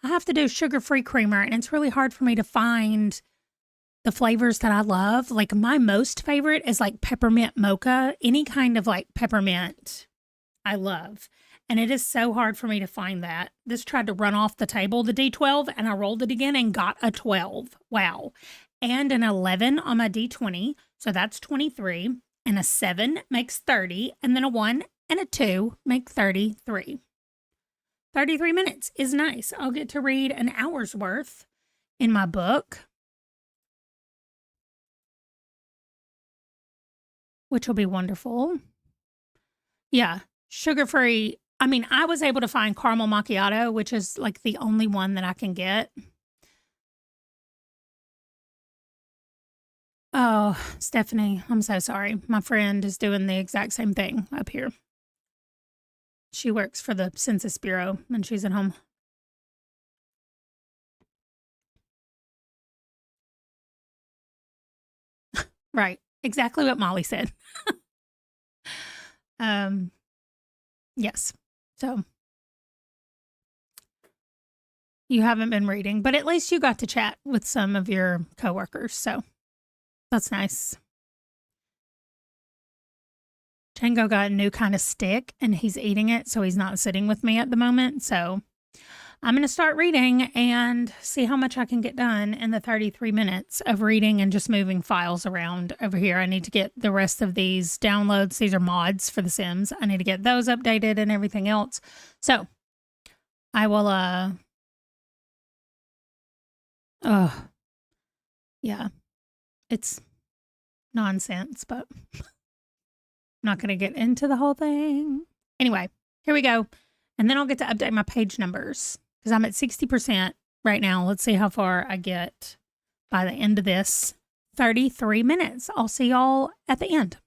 I have to do sugar-free creamer, and it's really hard for me to find the flavors that I love. Like my most favorite is like peppermint mocha. Any kind of like peppermint I love. And it is so hard for me to find that. This tried to run off the table, the D12, and I rolled it again and got a 12. Wow. And an 11 on my D20. So that's 23. And a 7 makes 30, and then a 1 and a 2 make 33. 33 minutes is nice. I'll get to read an hour's worth in my book, which will be wonderful. Yeah, sugar-free. I mean, I was able to find caramel macchiato, which is like the only one that I can get. Oh, Stephanie, I'm so sorry. My friend is doing the exact same thing up here. She works for the Census Bureau, and she's at home. Right. Exactly what Molly said. Um, yes. So you haven't been reading, but at least you got to chat with some of your coworkers. So that's nice. Django got a new kind of stick and he's eating it. So he's not sitting with me at the moment. So I'm going to start reading and see how much I can get done in the 33 minutes of reading and just moving files around over here. I need to get the rest of these downloads. These are mods for The Sims. I need to get those updated and everything else. So I will, yeah, it's nonsense, but I'm not going to get into the whole thing. Anyway, here we go. And then I'll get to update my page numbers because I'm at 60% right now. Let's see how far I get by the end of this 33 minutes. I'll see y'all at the end.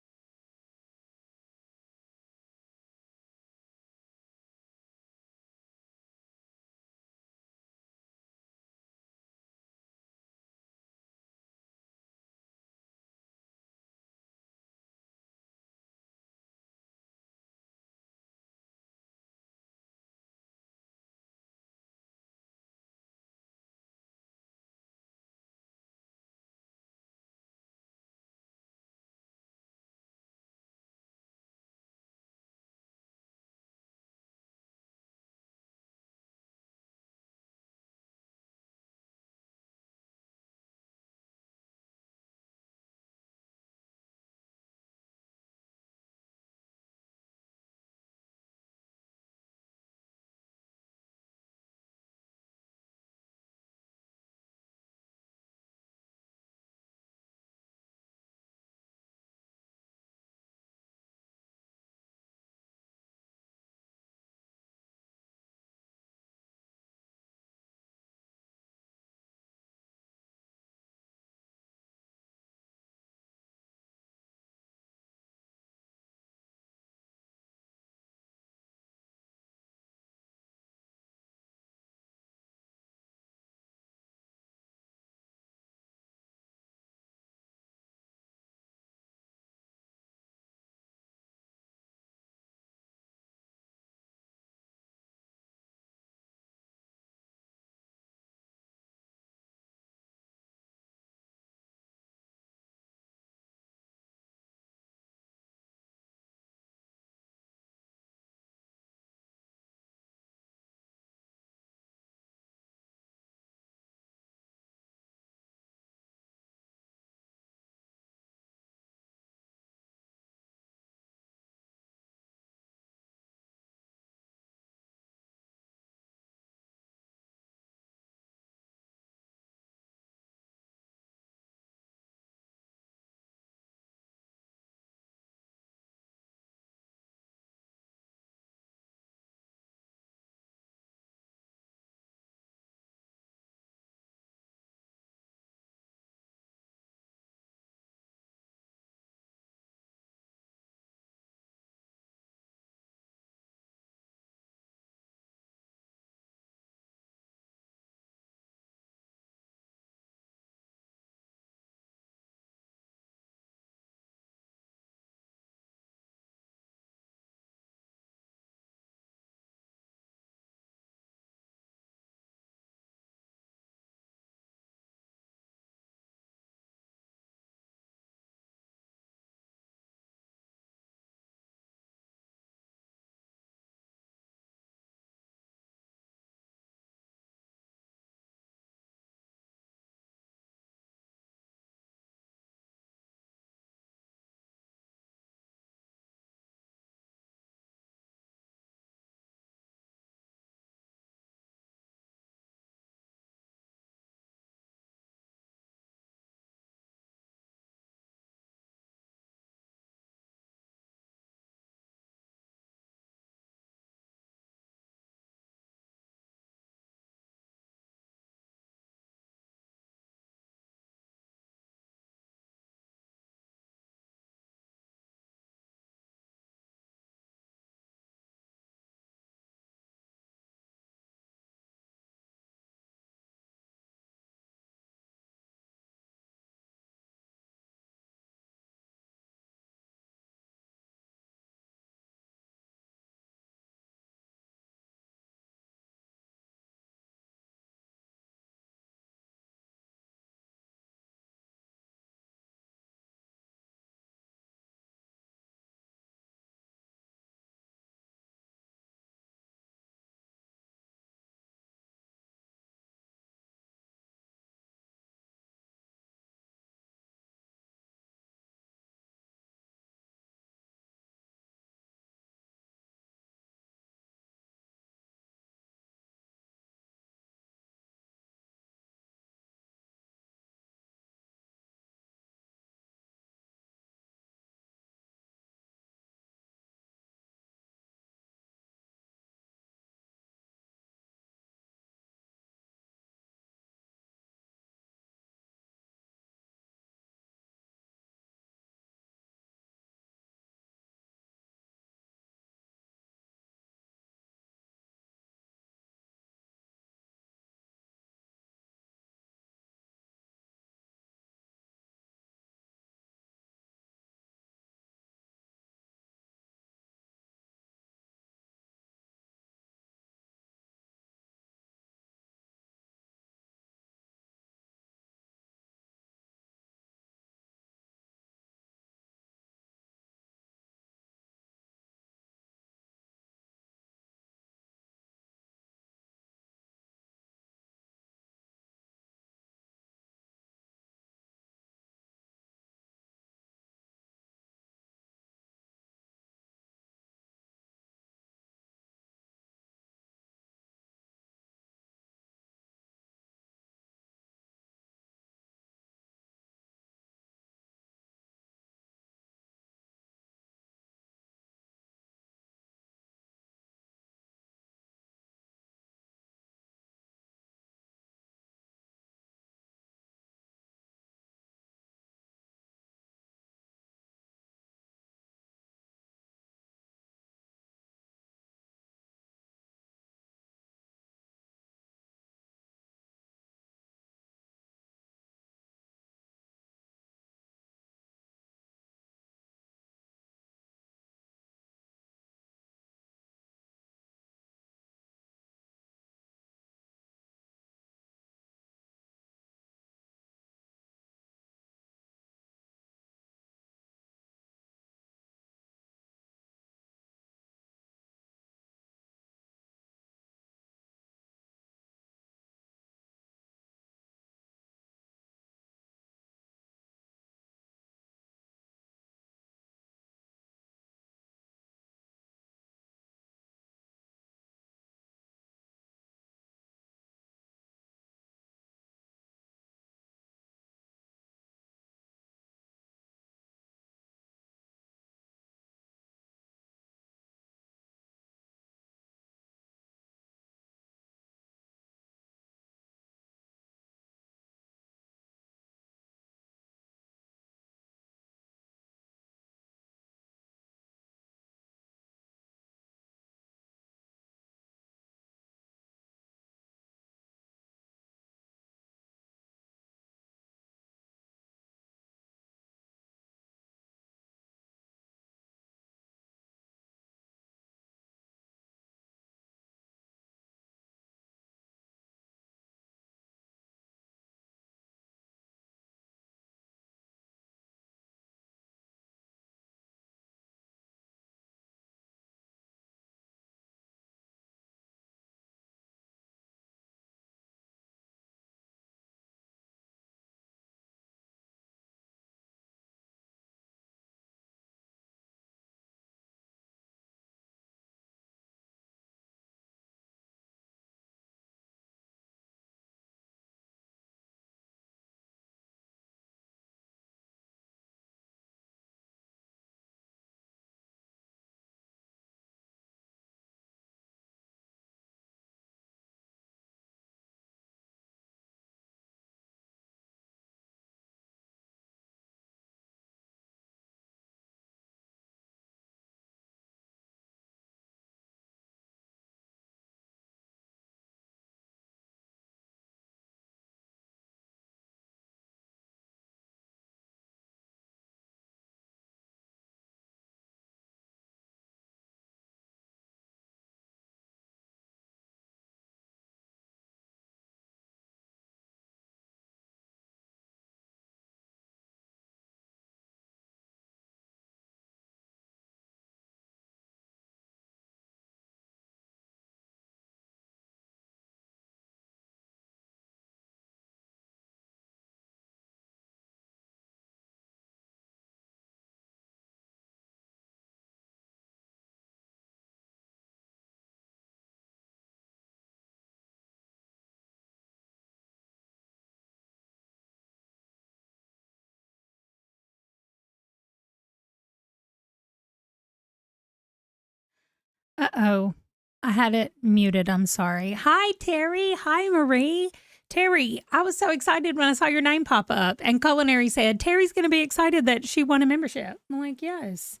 Uh-oh. I had it muted. I'm sorry. Hi, Terry. Hi, Marie. Terry, I was so excited when I saw your name pop up. And Culinary said, Terry's going to be excited that she won a membership. I'm like, yes.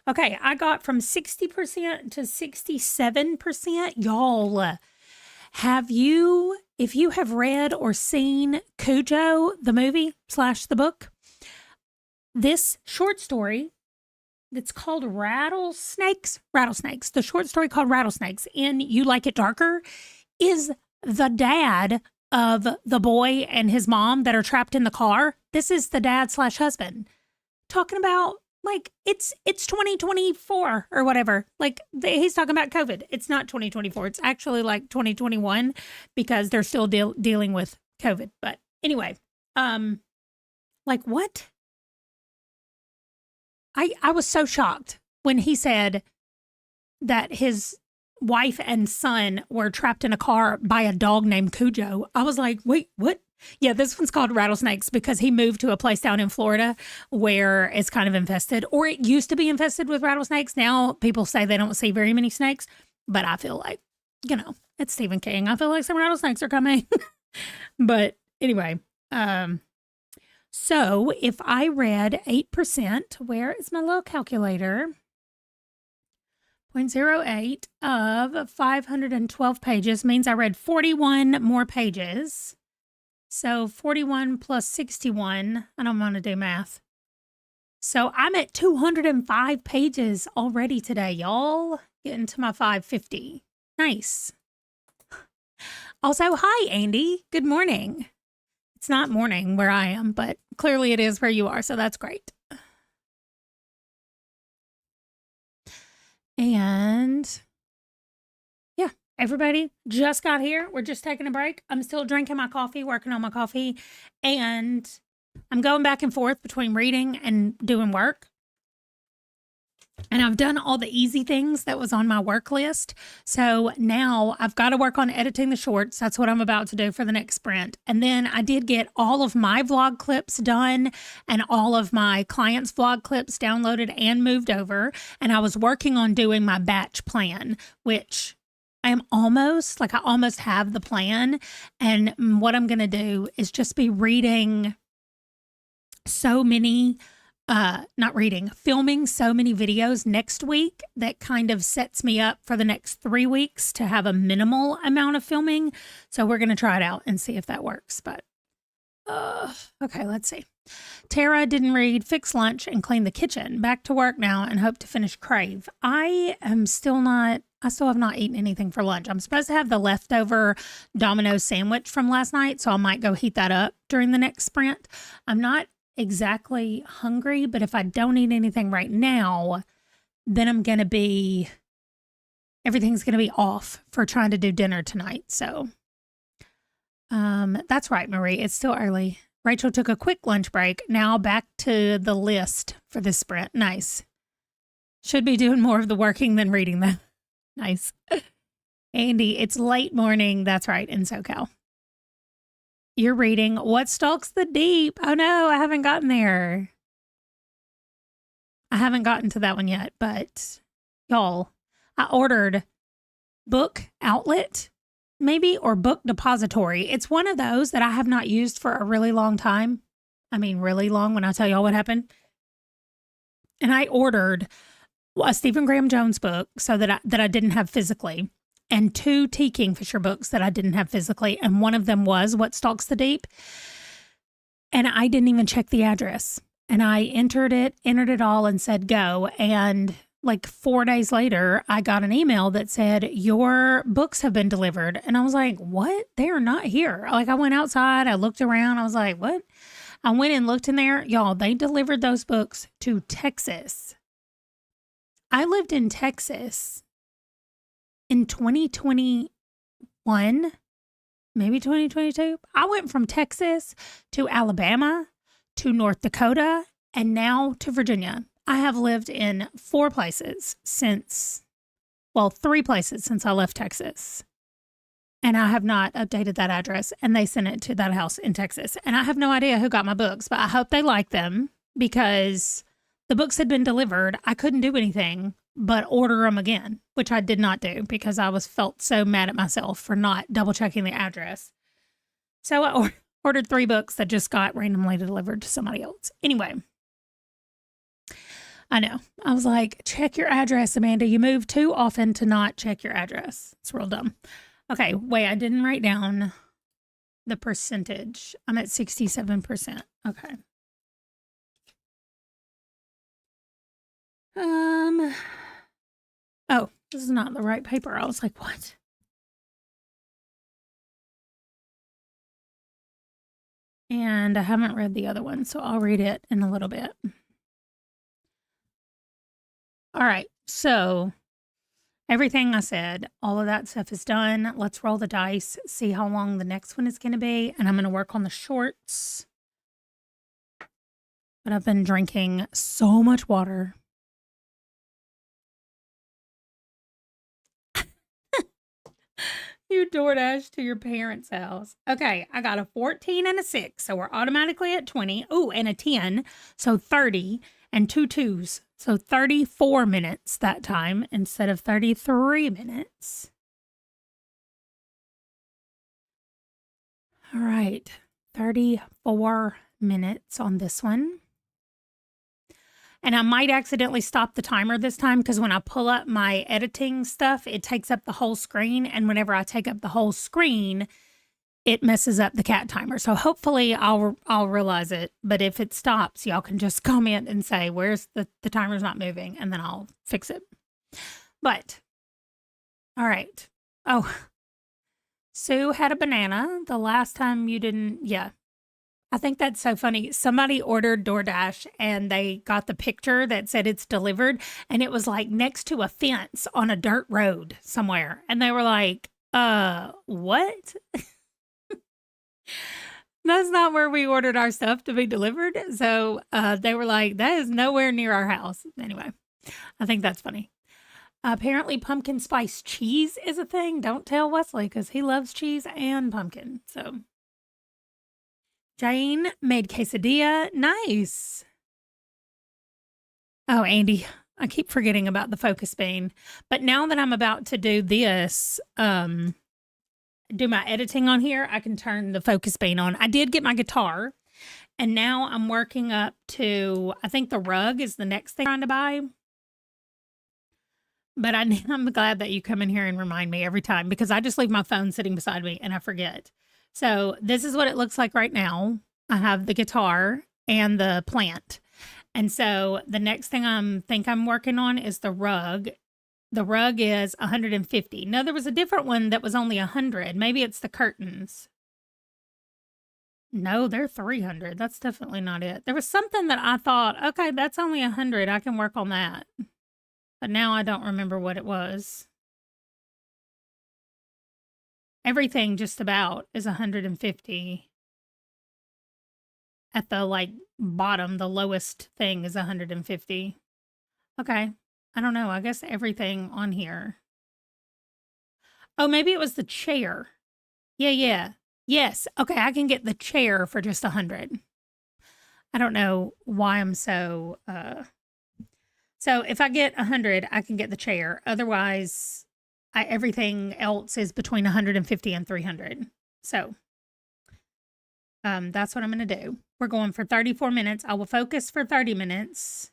Okay, I got from 60% to 67%. Y'all, if you have read or seen Cujo, the movie / the book, this short story that's called Rattlesnakes, the short story called Rattlesnakes in You Like It Darker is the dad of the boy and his mom that are trapped in the car. This is the dad / husband talking about, like, it's 2024 or whatever. Like, he's talking about COVID. It's not 2024. It's actually like 2021 because they're still dealing with COVID. But anyway, like, what? I was so shocked when he said that his wife and son were trapped in a car by a dog named Cujo. I was like, wait, what? Yeah, this one's called Rattlesnakes because he moved to a place down in Florida where it's kind of infested, or it used to be infested with rattlesnakes. Now people say they don't see very many snakes, but I feel like, it's Stephen King. I feel like some rattlesnakes are coming. But anyway, so if I read 8%, where is my little calculator? 0.08 of 512 pages means I read 41 more pages. So 41 plus 61, I don't want to do math. So I'm at 205 pages already today, y'all. Getting to my 550. Nice. Also, hi, Andy. Good morning. It's not morning where I am, but clearly it is where you are, so that's great. And yeah, everybody just got here. We're just taking a break. I'm still drinking my coffee, working on my coffee, and I'm going back and forth between reading and doing work. And I've done all the easy things that was on my work list. So now I've got to work on editing the shorts. That's what I'm about to do for the next sprint. And then I did get all of my vlog clips done and all of my clients' vlog clips downloaded and moved over. And I was working on doing my batch plan, which I almost have the plan. And what I'm going to do is just be reading so many filming so many videos next week that kind of sets me up for the next 3 weeks to have a minimal amount of filming. So we're going to try it out and see if that works. But, okay, let's see. Tara didn't read Fix Lunch and Clean the Kitchen. Back to work now and hope to finish Crave. I still have not eaten anything for lunch. I'm supposed to have the leftover Domino's sandwich from last night, so I might go heat that up during the next sprint. I'm not exactly hungry, but if I don't eat anything right now, then everything's going to be off for trying to do dinner tonight. So, that's right, Marie. It's still early. Rachel took a quick lunch break. Now back to the list for this sprint. Nice. Should be doing more of the working than reading though. Nice. Andy, it's late morning. That's right. In SoCal. You're reading What Stalks the Deep. Oh no, I haven't gotten there. I haven't gotten to that one yet, but y'all, I ordered Book Outlet, maybe, or Book Depository. It's one of those that I have not used for a really long time. I mean, really long when I tell y'all what happened. And I ordered a Stephen Graham Jones book so that I didn't have physically, and 2 T. Kingfisher books that I didn't have physically, and one of them was What Stalks the Deep. And I didn't even check the address. And I entered it all and said go. And like 4 days later, I got an email that said, your books have been delivered. And I was like, what? They are not here. Like, I went outside, I looked around, I was like, what? I went and looked in there. Y'all, they delivered those books to Texas. I lived in Texas in 2021, maybe 2022. I went from Texas to Alabama to North Dakota and now to Virginia. I have lived in 3 places since I left Texas. And I have not updated that address, and they sent it to that house in Texas. And I have no idea who got my books, but I hope they like them because the books had been delivered. I couldn't do anything but order them again, which I did not do because I felt so mad at myself for not double checking the address. So I ordered 3 books that just got randomly delivered to somebody else. Anyway, I know. I was like, check your address, Amanda. You move too often to not check your address. It's real dumb. Okay, wait, I didn't write down the percentage. I'm at 67%. Okay. Oh, this is not the right paper. I was like, what? And I haven't read the other one, so I'll read it in a little bit. All right, so everything I said, all of that stuff is done. Let's roll the dice, see how long the next one is going to be, and I'm going to work on the shorts. But I've been drinking so much water. You DoorDash to your parents' house. Okay, I got a 14 and a 6, so we're automatically at 20. Oh, and a 10, so 30, and 2 2s, so 34 minutes that time instead of 33 minutes. All right, 34 minutes on this one. And I might accidentally stop the timer this time because when I pull up my editing stuff, it takes up the whole screen. And whenever I take up the whole screen, it messes up the cat timer. So hopefully I'll realize it. But if it stops, y'all can just comment and say, where's the timer's not moving? And then I'll fix it. But, all right. Oh, Sue had a banana the last time you didn't. Yeah. I think that's so funny. Somebody ordered DoorDash and they got the picture that said it's delivered, and it was like next to a fence on a dirt road somewhere. And they were like, what? That's not where we ordered our stuff to be delivered. So they were like, that is nowhere near our house. Anyway, I think that's funny. Apparently pumpkin spice cheese is a thing. Don't tell Wesley because he loves cheese and pumpkin. So Jane made quesadilla. Nice. Oh, Andy, I keep forgetting about the focus bean. But now that I'm about to do this, do my editing on here, I can turn the focus bean on. I did get my guitar, and now I'm working up to, I think the rug is the next thing I'm trying to buy. But I'm glad that you come in here and remind me every time because I just leave my phone sitting beside me and I forget. So this is what it looks like right now. I have the guitar and the plant. And so the next thing I'm working on is the rug. The rug is 150. No, there was a different one that was only 100. Maybe it's the curtains. No, they're 300. That's definitely not it. There was something that I thought, okay, that's only 100. I can work on that. But now I don't remember what it was. Everything just about is 150. At the bottom, the lowest thing is 150. Okay. I don't know. I guess everything on here. Oh, maybe it was the chair. Yeah. Yes. Okay, I can get the chair for just 100. I don't know why I'm so so if I get 100, I can get the chair. Otherwise, everything else is between 150 and 300. So that's what I'm going to do. We're going for 34 minutes. I will focus for 30 minutes.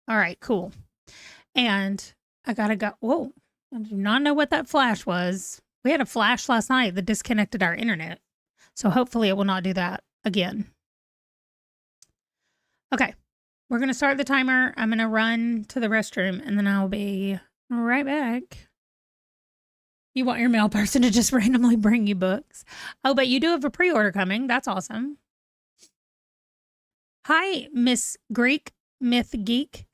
All right, cool. And I got to go. Whoa, I do not know what that flash was. We had a flash last night that disconnected our internet. So hopefully it will not do that again. Okay. We're going to start the timer. I'm going to run to the restroom, and then I'll be right back. You want your mail person to just randomly bring you books. Oh, but you do have a pre-order coming. That's awesome. Hi, Miss Greek, Myth Geek.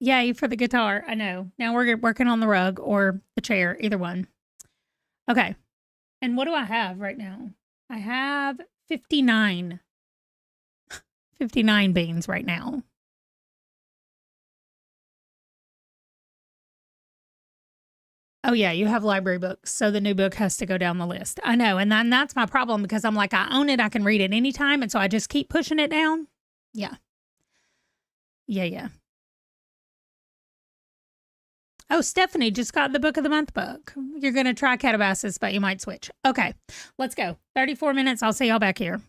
Yay for the guitar. I know. Now we're working on the rug or the chair, either one. Okay. And what do I have right now? I have 59 beans right now. Oh, yeah, you have library books, so the new book has to go down the list. I know, and then that's my problem because I'm like, I own it, I can read it anytime, and so I just keep pushing it down. Yeah. Yeah. Oh, Stephanie just got the book of the month book. You're going to try Calabasas, but you might switch. Okay, let's go. 34 minutes. I'll see y'all back here.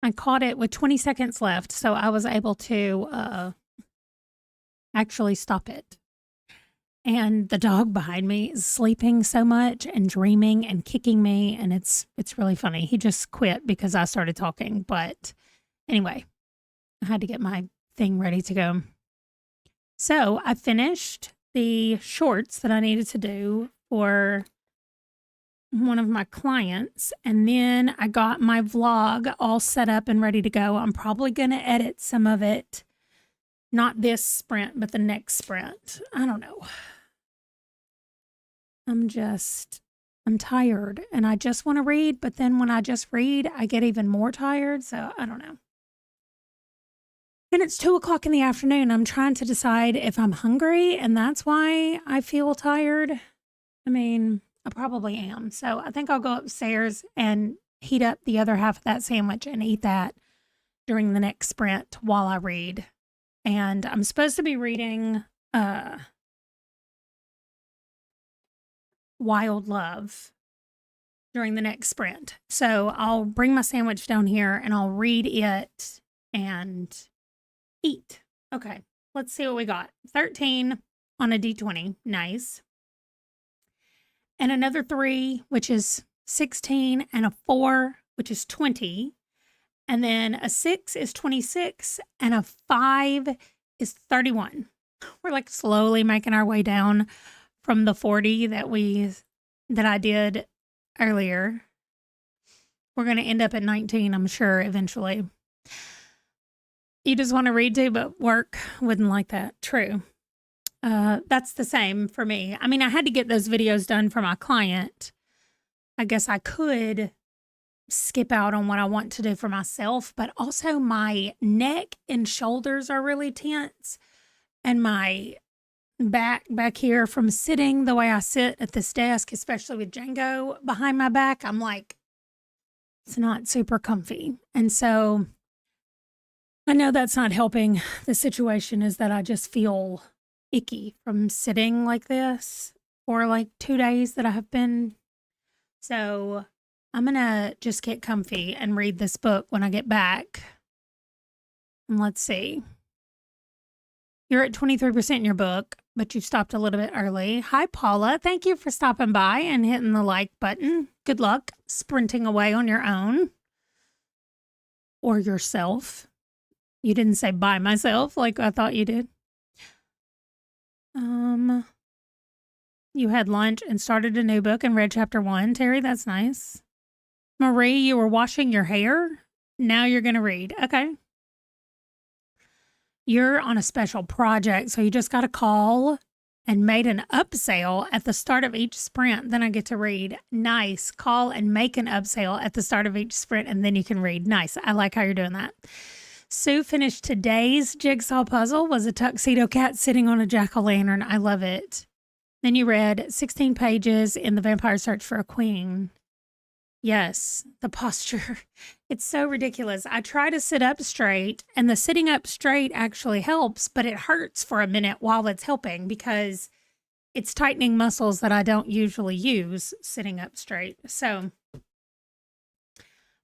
I caught it with 20 seconds left, so I was able to actually stop it. And the dog behind me is sleeping so much and dreaming and kicking me, and it's really funny. He just quit because I started talking, but anyway, I had to get my thing ready to go. So I finished the shorts that I needed to do for one of my clients, and then I got my vlog all set up and ready to go. I'm probably going to edit some of it, not this sprint, but the next sprint. I don't know. I'm tired and I just want to read, but then when I just read, I get even more tired. So I don't know. And it's 2:00 in the afternoon. I'm trying to decide if I'm hungry and that's why I feel tired. I mean, I probably am. So I think I'll go upstairs and heat up the other half of that sandwich and eat that during the next sprint while I read. And I'm supposed to be reading Wild Love during the next sprint. So I'll bring my sandwich down here and I'll read it and eat. Okay, let's see what we got. 13 on a D20. Nice. And another 3, which is 16, and a 4, which is 20. And then a 6 is 26, and a 5 is 31. We're like slowly making our way down from the 40 that I did earlier. We're going to end up at 19, I'm sure, eventually. You just want to read too, but work wouldn't like that. True. That's the same for me. I mean, I had to get those videos done for my client. I guess I could skip out on what I want to do for myself, but also my neck and shoulders are really tense, and my back here from sitting the way I sit at this desk, especially with Django behind my back, I'm like, it's not super comfy. And so I know that's not helping the situation, is that I just feel icky from sitting like this for like 2 days that I have been. So I'm going to just get comfy and read this book when I get back. And let's see. You're at 23% in your book, but you stopped a little bit early. Hi, Paula. Thank you for stopping by and hitting the like button. Good luck sprinting away on your own or yourself. You didn't say by myself like I thought you did. You had lunch and started a new book and read chapter 1. Terry, that's nice. Marie, you were washing your hair. Now you're going to read. Okay. You're on a special project, so you just got a call and made an upsell at the start of each sprint. Then I get to read. Nice. Call and make an upsell at the start of each sprint, and then you can read. Nice. I like how you're doing that. Sue finished today's jigsaw puzzle, was a tuxedo cat sitting on a jack-o'-lantern. I love it. Then you read 16 pages in The Vampire Search for a Queen. Yes, the posture. It's so ridiculous. I try to sit up straight, and the sitting up straight actually helps, but it hurts for a minute while it's helping because it's tightening muscles that I don't usually use sitting up straight. So,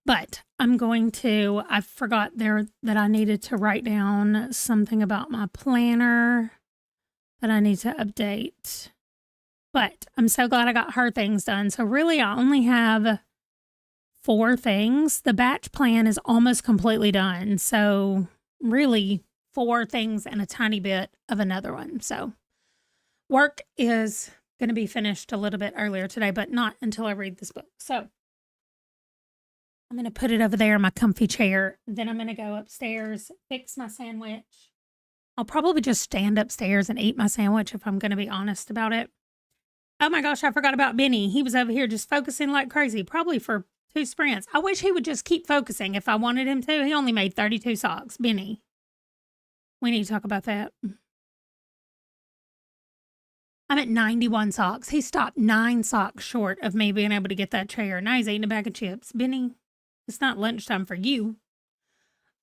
but I forgot there that I needed to write down something about my planner that I need to update. But I'm so glad I got her things done. So really, I only have 4 things. The batch plan is almost completely done. So really 4 things and a tiny bit of another one. So work is going to be finished a little bit earlier today, but not until I read this book. So I'm going to put it over there in my comfy chair. Then I'm going to go upstairs, fix my sandwich. I'll probably just stand upstairs and eat my sandwich if I'm going to be honest about it. Oh my gosh, I forgot about Benny. He was over here just focusing like crazy, probably for 2 sprints. I wish he would just keep focusing if I wanted him to. He only made 32 socks. Benny. We need to talk about that. I'm at 91 socks. He stopped 9 socks short of me being able to get that chair. Now he's eating a bag of chips. Benny, it's not lunchtime for you.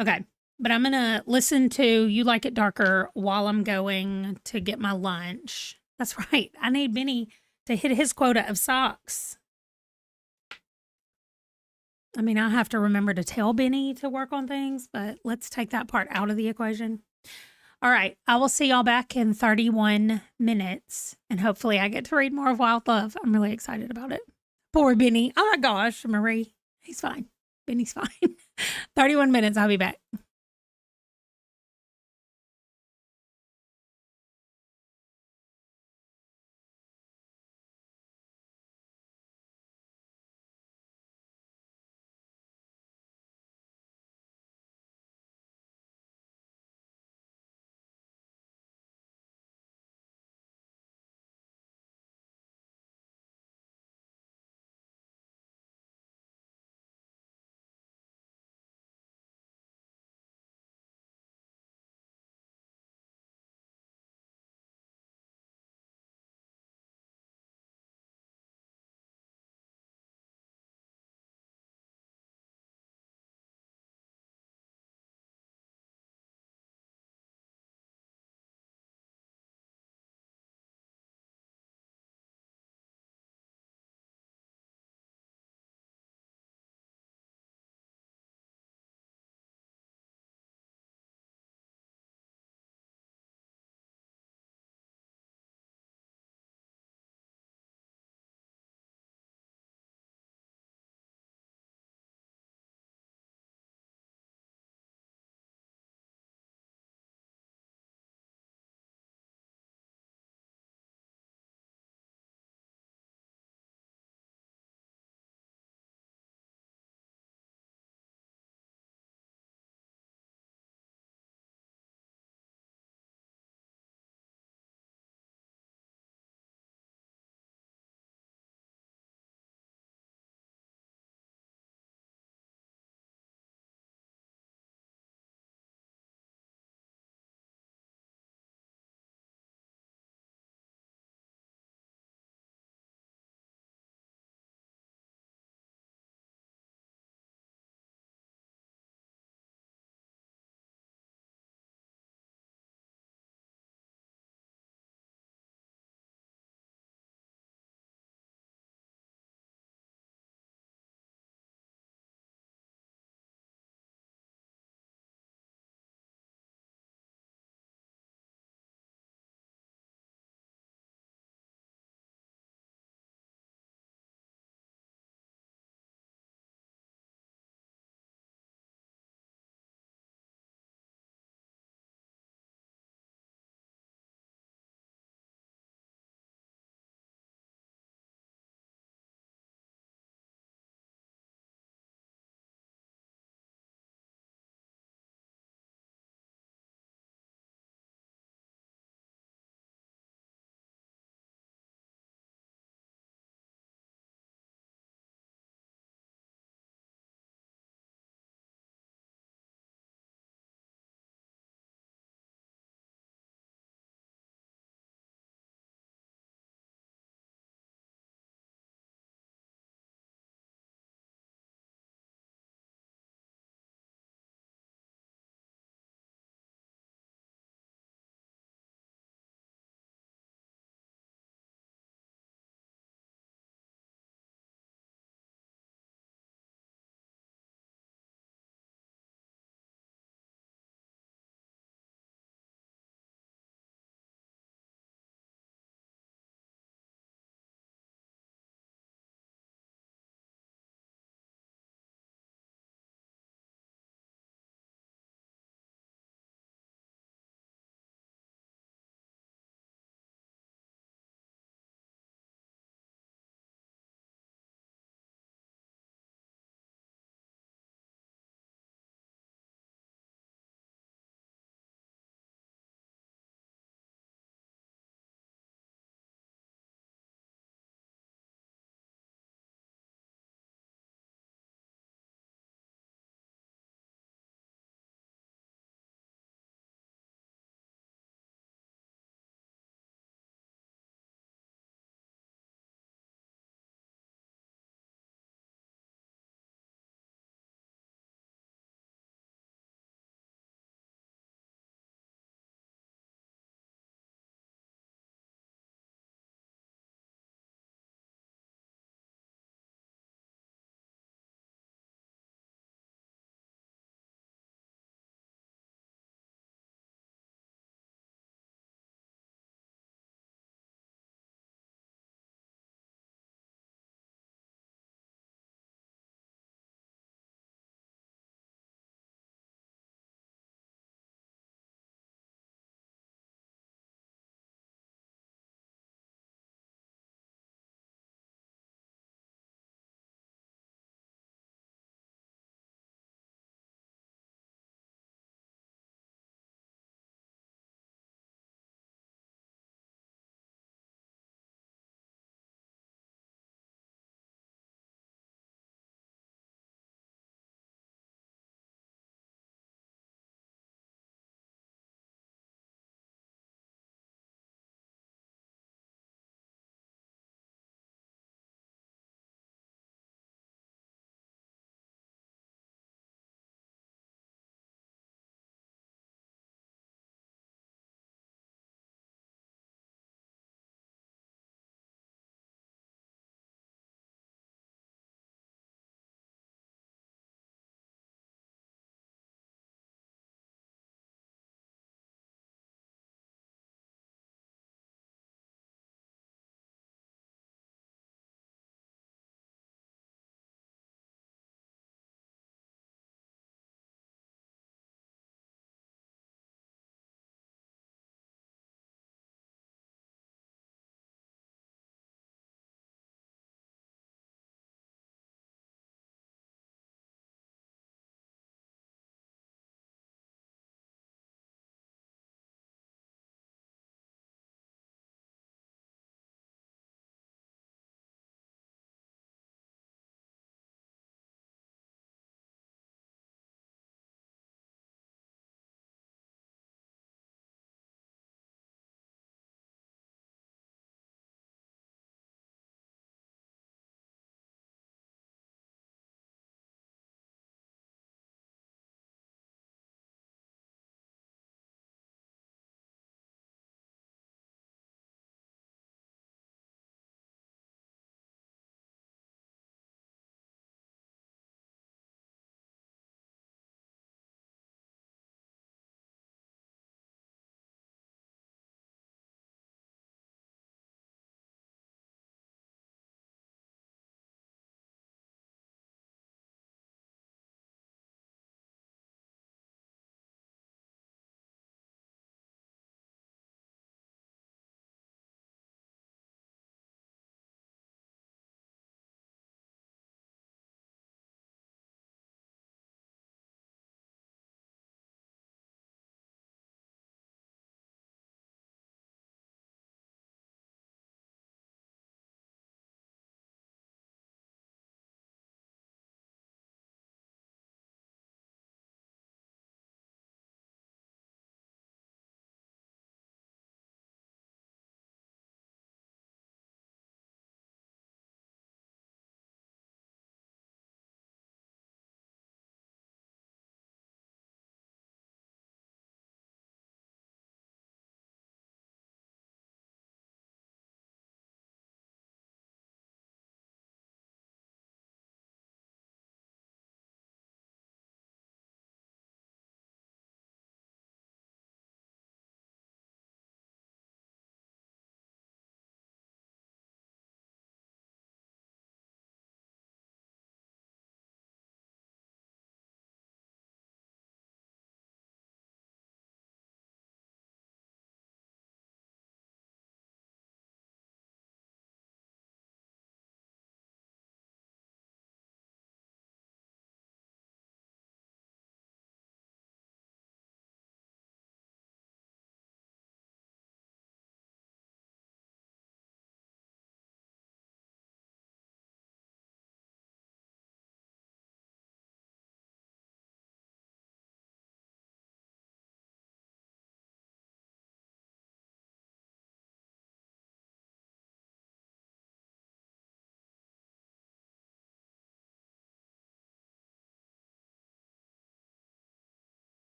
Okay, but I'm going to listen to You Like It Darker while I'm going to get my lunch. That's right. I need Benny to hit his quota of socks. I mean, I have to remember to tell Benny to work on things, but let's take that part out of the equation. All right. I will see y'all back in 31 minutes, and hopefully I get to read more of Wild Love. I'm really excited about it. Poor Benny. Oh my gosh, Marie. He's fine. Benny's fine. 31 minutes. I'll be back.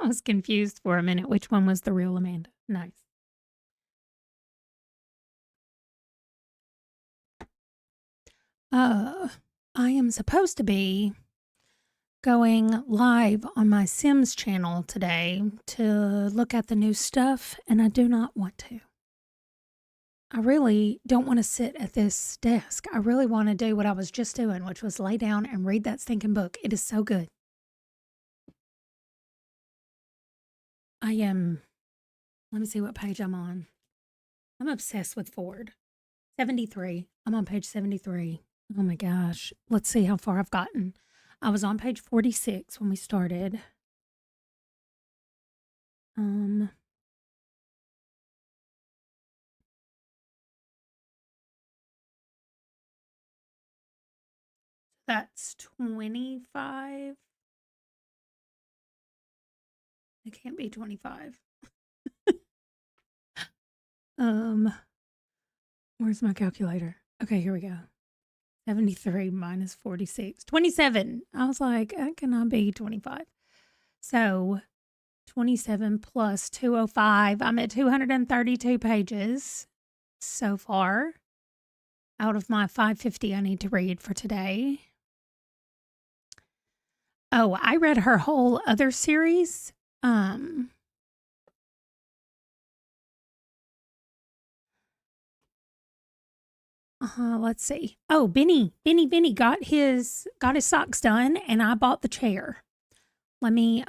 I was confused for a minute which one was the real Amanda. Nice. I am supposed to be going live on my Sims channel today to look at the new stuff, and I do not want to. I really don't want to sit at this desk. I really want to do what I was just doing, which was lay down and read that stinking book. It is so good. Let me see what page I'm on. I'm obsessed with Ford. 73. I'm on page 73. Oh my gosh. Let's see how far I've gotten. I was on page 46 when we started. That's 25. It can't be 25. Where's my calculator? Okay, here we go. 73 minus 46. 27. I was like, that cannot be 25. So 27 plus 205. I'm at 232 pages so far out of my 550 I need to read for today. Oh, I read her whole other series. Let's see. Oh, Benny got his socks done, and I bought the chair. Let me,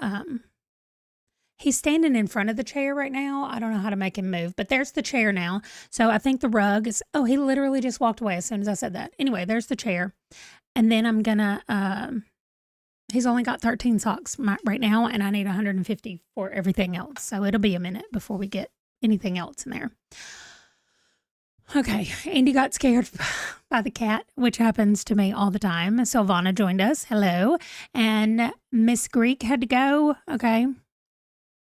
he's standing in front of the chair right now. I don't know how to make him move, but there's the chair now. So I think the rug is, oh, he literally just walked away as soon as I said that. Anyway, there's the chair. And then I'm gonna, he's only got 13 socks right now, and I need 150 for everything else. So it'll be a minute before we get anything else in there. Okay, Andy got scared by the cat, which happens to me all the time. Silvana joined us. Hello. And Miss Greek had to go. Okay.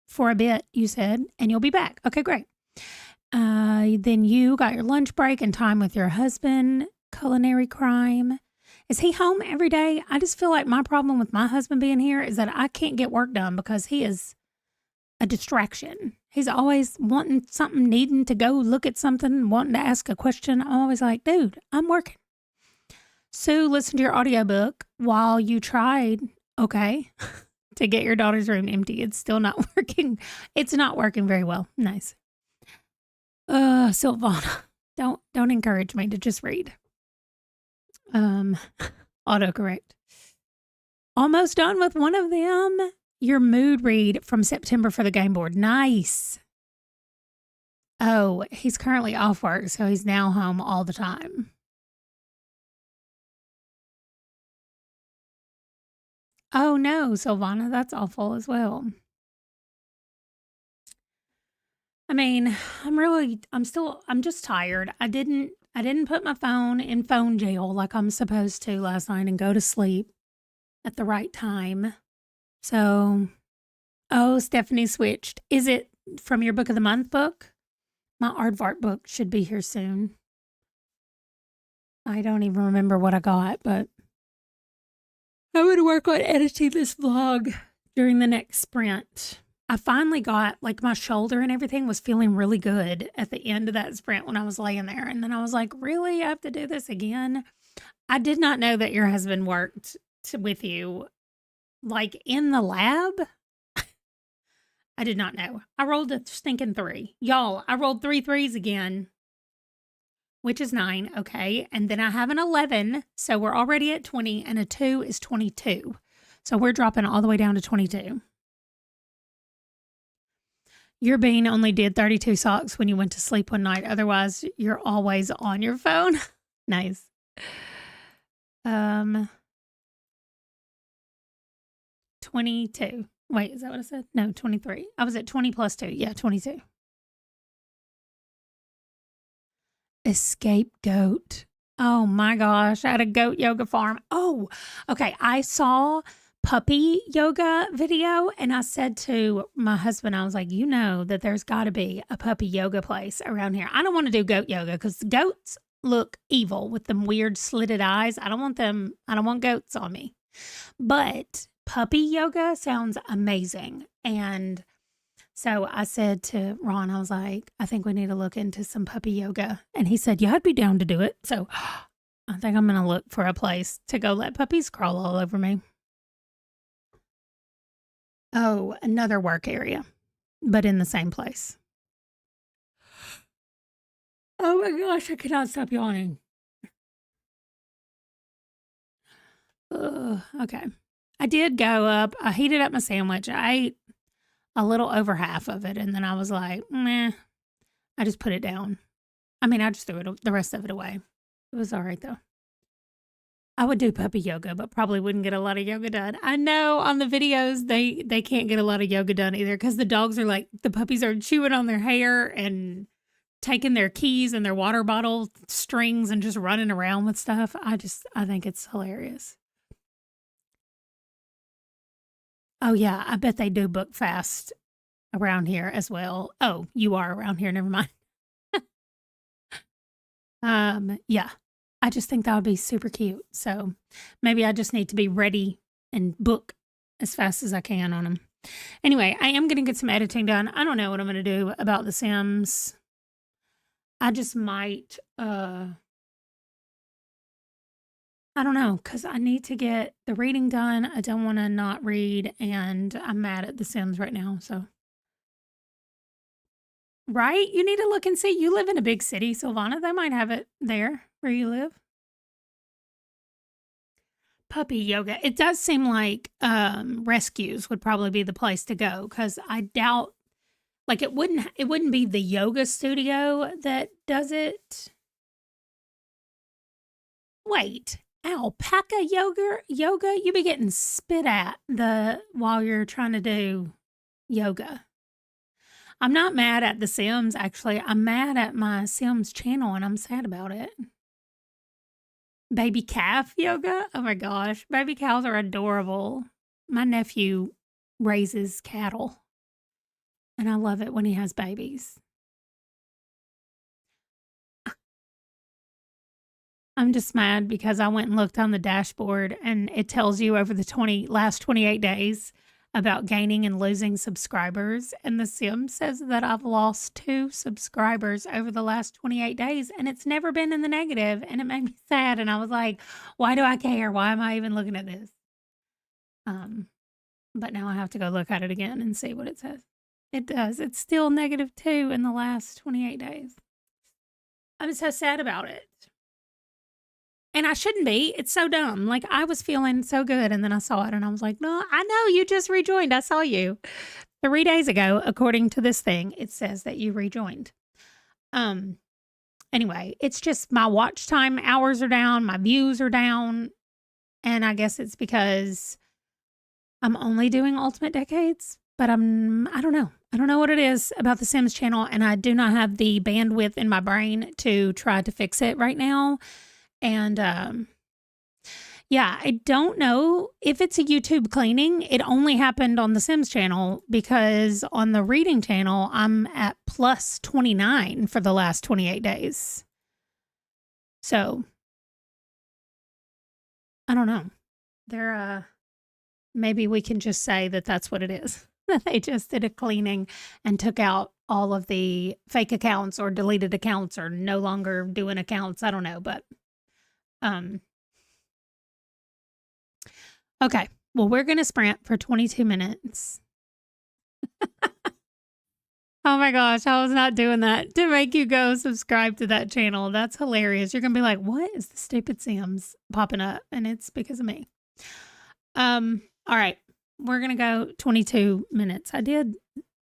For a bit, you said, and you'll be back. Okay, great. Then you got your lunch break and time with your husband. Culinary crime. Is he home every day? I just feel like my problem with my husband being here is that I can't get work done because he is a distraction. He's always wanting something, needing to go look at something, wanting to ask a question. I'm always like, dude, I'm working. Sue listened to your audiobook while you tried, okay, to get your daughter's room empty. It's still not working. It's not working very well. Nice. Silvana, don't encourage me to just read. Autocorrect. Almost done with one of them. Your mood read from September for the game board. Nice. Oh, he's currently off work, so he's now home all the time. Oh no, Silvana, that's awful as well. I mean, I'm just tired. I didn't put my phone in phone jail like I'm supposed to last night and go to sleep at the right time. So, oh, Stephanie switched. Is it from your book of the month book? My aardvark book should be here soon. I don't even remember what I got, but I'm going to work on editing this vlog during the next sprint. I finally got, like, my shoulder and everything was feeling really good at the end of that sprint when I was laying there. And then I was like, really? I have to do this again? I did not know that your husband worked with you, like, in the lab. I did not know. I rolled a stinking 3. Y'all, I rolled 3 3s again, which is 9. Okay. And then I have an 11. So we're already at 20, and a 2 is 22. So we're dropping all the way down to 22. Your bean only did 32 socks when you went to sleep one night. Otherwise, you're always on your phone. Nice. 22. Wait, is that what I said? No, 23. I was at 20 plus 2. Yeah, 22. Escape goat. Oh my gosh, at a goat yoga farm. Oh, okay. I saw puppy yoga video, and I said to my husband, I was like, you know that there's got to be a puppy yoga place around here. I don't want to do goat yoga because goats look evil with them weird slitted eyes. I don't want goats on me. But puppy yoga sounds amazing. And so I said to Ron, I was like, I think we need to look into some puppy yoga. And he said, yeah, I'd be down to do it. So I think I'm going to look for a place to go let puppies crawl all over me. Oh, another work area, but in the same place. Oh my gosh, I cannot stop yawning. Okay. I did go up. I heated up my sandwich. I ate a little over half of it, and then I was like, meh. I just put it down. I mean, I just threw the rest of it away. It was all right, though. I would do puppy yoga, but probably wouldn't get a lot of yoga done. I know on the videos, they can't get a lot of yoga done either because the dogs are like, the puppies are chewing on their hair and taking their keys and their water bottle strings and just running around with stuff. I think it's hilarious. Oh, yeah. I bet they do book fast around here as well. Oh, you are around here. Never mind. Yeah. I just think that would be super cute. So maybe I just need to be ready and book as fast as I can on them. Anyway, I am going to get some editing done. I don't know what I'm going to do about The Sims. I just might, I don't know, because I need to get the reading done. I don't want to not read, and I'm mad at The Sims right now. So, right? You need to look and see. You live in a big city, Silvana. They might have it there where you live. Puppy yoga. It does seem like rescues would probably be the place to go because I doubt, like it wouldn't be the yoga studio that does it. Wait, alpaca yoga? You be getting spit at while you're trying to do yoga. I'm not mad at The Sims, actually. I'm mad at my Sims channel, and I'm sad about it. Baby calf yoga? Oh my gosh. Baby cows are adorable. My nephew raises cattle, and I love it when he has babies. I'm just mad because I went and looked on the dashboard, and it tells you over the last 28 days about gaining and losing subscribers. And The Sim says that I've lost 2 subscribers over the last 28 days, and it's never been in the negative, and it made me sad. And I was like, why do I care? Why am I even looking at this? But now I have to go look at it again and see what it says. It does. It's still -2 in the last 28 days. I'm so sad about it. And I shouldn't be. It's so dumb. Like, I was feeling so good, and then I saw it, and I was like, no, I know you just rejoined. I saw you 3 days ago. According to this thing, it says that you rejoined. Anyway, it's just my watch time hours are down, my views are down, and I guess it's because I'm only doing Ultimate Decades, but I don't know. I don't know what it is about the Sims channel, and I do not have the bandwidth in my brain to try to fix it right now. And yeah, I don't know if it's a YouTube cleaning. It only happened on the Sims channel because on the reading channel, I'm at +29 for the last 28 days. So I don't know. Maybe we can just say that that's what it is. They just did a cleaning and took out all of the fake accounts or deleted accounts or no longer doing accounts. I don't know, but okay. Well, we're going to sprint for 22 minutes. Oh my gosh, I was not doing that to make you go subscribe to that channel. That's hilarious. You're going to be like, what is the stupid Sims popping up? And it's because of me. All right. We're going to go 22 minutes. I did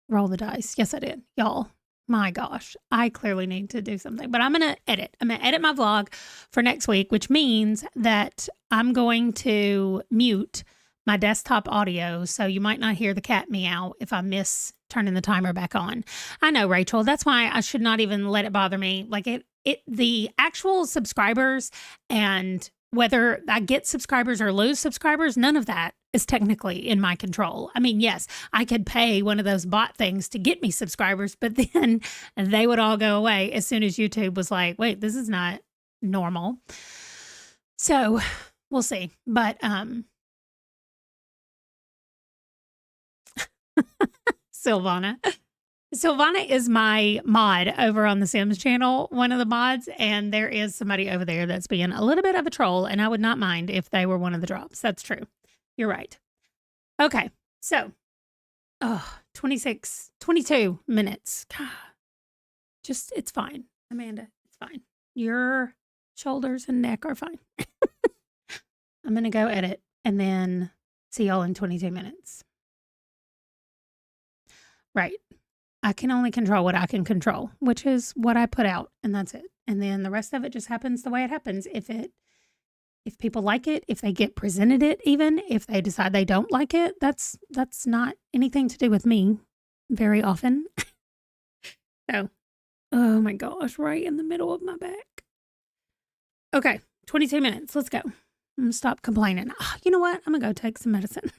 roll the dice. Yes, I did. Y'all. My gosh, I clearly need to do something, but I'm going to edit. I'm going to edit my vlog for next week, which means that I'm going to mute my desktop audio. So you might not hear the cat meow if I miss turning the timer back on. I know, Rachel, that's why I should not even let it bother me. Like the actual subscribers and whether I get subscribers or lose subscribers, none of that is technically in my control. I mean, yes, I could pay one of those bot things to get me subscribers, but then they would all go away as soon as YouTube was like, wait, this is not normal. So we'll see. But Silvana. Silvana is my mod over on the Sims channel, one of the mods, and there is somebody over there that's being a little bit of a troll, and I would not mind if they were one of the drops. That's true. You're right. Okay, so, 22 minutes. God, just, it's fine, Amanda. It's fine. Your shoulders and neck are fine. I'm going to go edit and then see y'all in 22 minutes. Right. I can only control what I can control, which is what I put out, and that's it. And then the rest of it just happens the way it happens. If people like it, if they get presented it, even if they decide they don't like it, that's not anything to do with me very often. So, oh my gosh, right in the middle of my back. Okay, 22 minutes. Let's go. I'm gonna stop complaining. Oh, you know what? I'm gonna go take some medicine.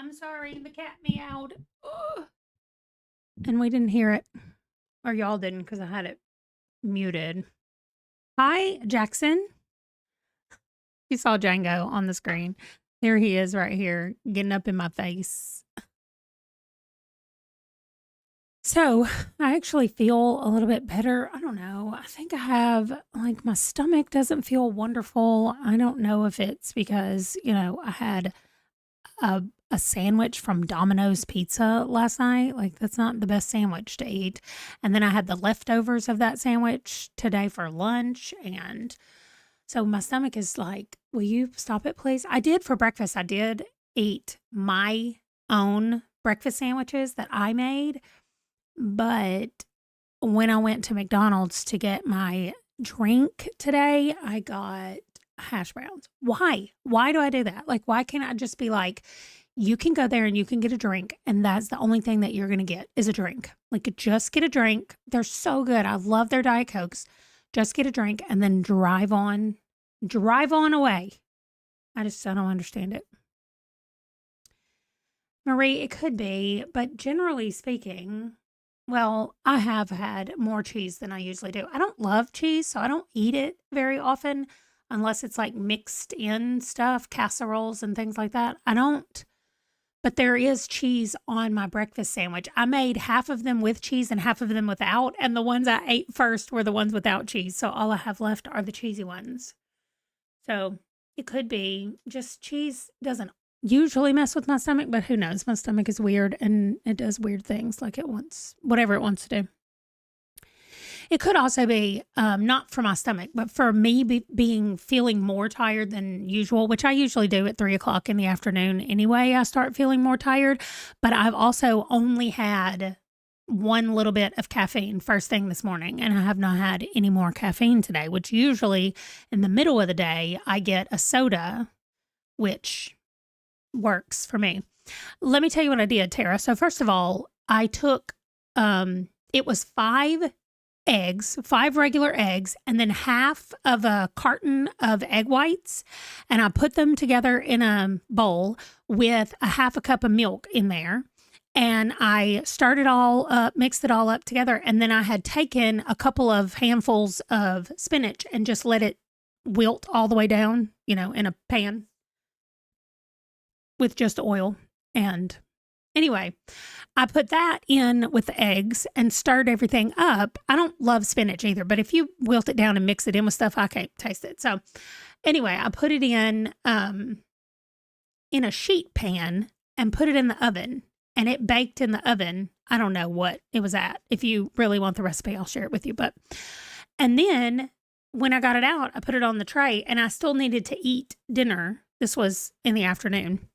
I'm sorry, the cat meowed. Ugh. And we didn't hear it. Or y'all didn't because I had it muted. Hi, Jackson. You saw Django on the screen. There he is right here, getting up in my face. So I actually feel a little bit better. I don't know. I think I have, like, my stomach doesn't feel wonderful. I don't know if it's because, I had a sandwich from Domino's Pizza last night. Like, that's not the best sandwich to eat. And then I had the leftovers of that sandwich today for lunch. And so my stomach is like, will you stop it, please? I did for breakfast. I did eat my own breakfast sandwiches that I made. But when I went to McDonald's to get my drink today, I got hash browns. Why? Why do I do that? Like, why can't I just be like, you can go there and you can get a drink, and that's the only thing that you're going to get is a drink. Like, just get a drink. They're so good. I love their Diet Cokes. Just get a drink and then drive on away. I don't understand it. Marie, it could be, but generally speaking, well, I have had more cheese than I usually do. I don't love cheese, so I don't eat it very often unless it's like mixed in stuff, casseroles and things like that. I don't. But there is cheese on my breakfast sandwich. I made half of them with cheese and half of them without, and the ones I ate first were the ones without cheese. So all I have left are the cheesy ones. So it could be just cheese doesn't usually mess with my stomach, but who knows? My stomach is weird and it does weird things like it wants, whatever it wants to do. It could also be not for my stomach, but for me feeling more tired than usual, which I usually do at 3 o'clock in the afternoon anyway. I start feeling more tired, but I've also only had one little bit of caffeine first thing this morning, and I have not had any more caffeine today, which usually in the middle of the day, I get a soda, which works for me. Let me tell you what I did, Tara. So first of all, I took, it was 5 regular eggs, and then half of a carton of egg whites. And I put them together in a bowl with a half a cup of milk in there. And I stirred it all up, mixed it all up together. And then I had taken a couple of handfuls of spinach and just let it wilt all the way down, in a pan with just oil. And anyway, I put that in with the eggs and stirred everything up. I don't love spinach either, but if you wilt it down and mix it in with stuff, I can't taste it. So anyway, I put it in a sheet pan and put it in the oven, and it baked in the oven. I don't know what it was at. If you really want the recipe, I'll share it with you. And then when I got it out, I put it on the tray, and I still needed to eat dinner. This was in the afternoon.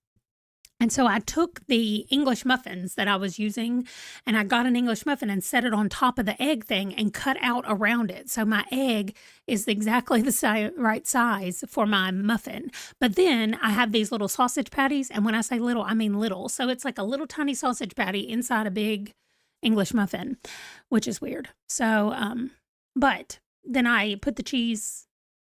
And so I took the English muffins that I was using, and I got an English muffin and set it on top of the egg thing and cut out around it. So my egg is exactly the right size for my muffin. But then I have these little sausage patties. And when I say little, I mean little. So it's like a little tiny sausage patty inside a big English muffin, which is weird. So, but then I put the cheese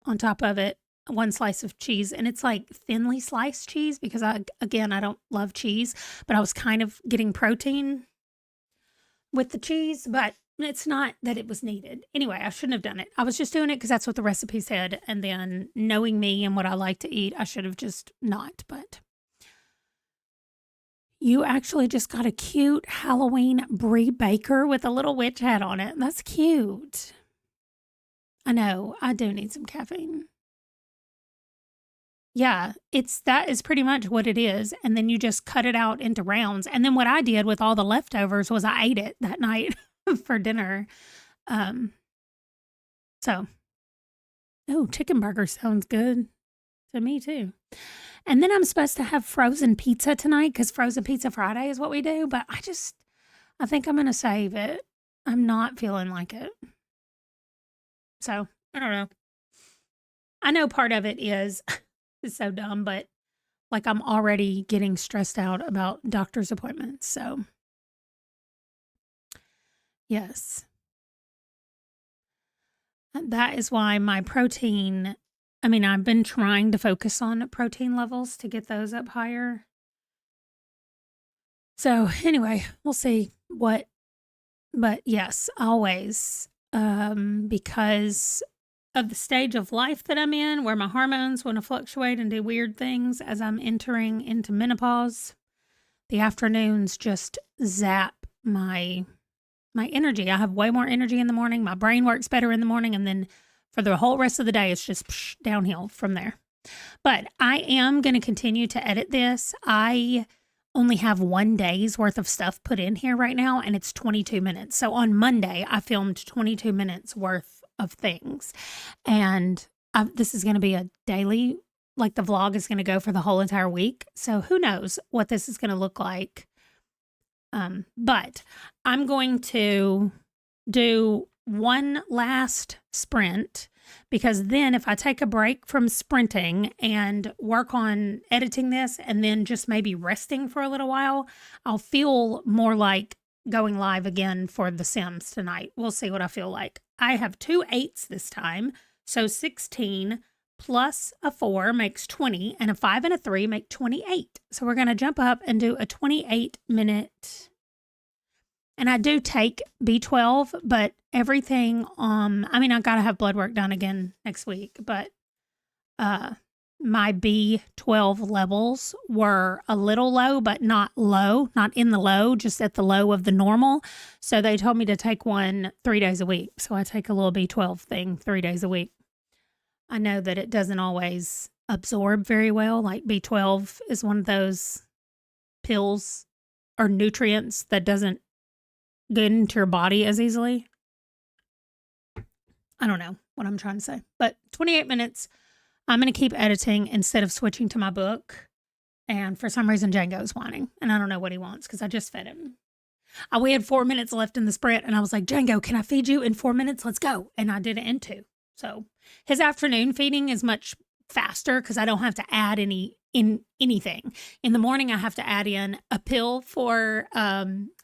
on top of it. One slice of cheese, and it's like thinly sliced cheese because I don't love cheese, but I was kind of getting protein with the cheese, but it's not that it was needed. Anyway, I shouldn't have done it. I was just doing it because that's what the recipe said, and then knowing me and what I like to eat, I should have just not. But you actually just got a cute Halloween Brie Baker with a little witch hat on it. That's cute. I know, I do need some caffeine. Yeah, that is pretty much what it is, and then you just cut it out into rounds, and then what I did with all the leftovers was I ate it that night for dinner. So, chicken burger sounds good to me too. And then I'm supposed to have frozen pizza tonight because Frozen Pizza Friday is what we do, but I think I'm going to save it. I'm not feeling like it. So, I don't know. I know part of it is it's so dumb, but like I'm already getting stressed out about doctor's appointments. So, yes. That is why my protein, I've been trying to focus on protein levels to get those up higher. So anyway, we'll see what, but yes, always, because of the stage of life that I'm in, where my hormones want to fluctuate and do weird things as I'm entering into menopause, the afternoons just zap my energy. I have way more energy in the morning. My brain works better in the morning, and then for the whole rest of the day, it's just downhill from there. But I am going to continue to edit this. I only have 1 day's worth of stuff put in here right now, and it's 22 minutes. So on Monday, I filmed 22 minutes worth of things. And this is going to be a daily, like the vlog is going to go for the whole entire week. So who knows what this is going to look like. But I'm going to do one last sprint, because then if I take a break from sprinting and work on editing this and then just maybe resting for a little while, I'll feel more like going live again for The Sims tonight. We'll see what I feel like. I have 2 8s this time, so 16 plus a 4 makes 20, and a 5 and a 3 make 28. So we're going to jump up and do a 28-minute. And I do take B12, but everything, I mean, I got to have blood work done again next week, but my B12 levels were a little low, but not low, not in the low, just at the low of the normal. So they told me to take one 3 days a week. So I take a little B12 thing 3 days a week. I know that it doesn't always absorb very well. Like B12 is one of those pills or nutrients that doesn't get into your body as easily. I don't know what I'm trying to say, but 28 minutes. I'm going to keep editing instead of switching to my book. And for some reason, Django's whining, and I don't know what he wants because I just fed him. We had 4 minutes left in the sprint, and I was like, Django, can I feed you in 4 minutes? Let's go. And I did it in 2. So his afternoon feeding is much faster because I don't have to add anything. In the morning, I have to add in a pill for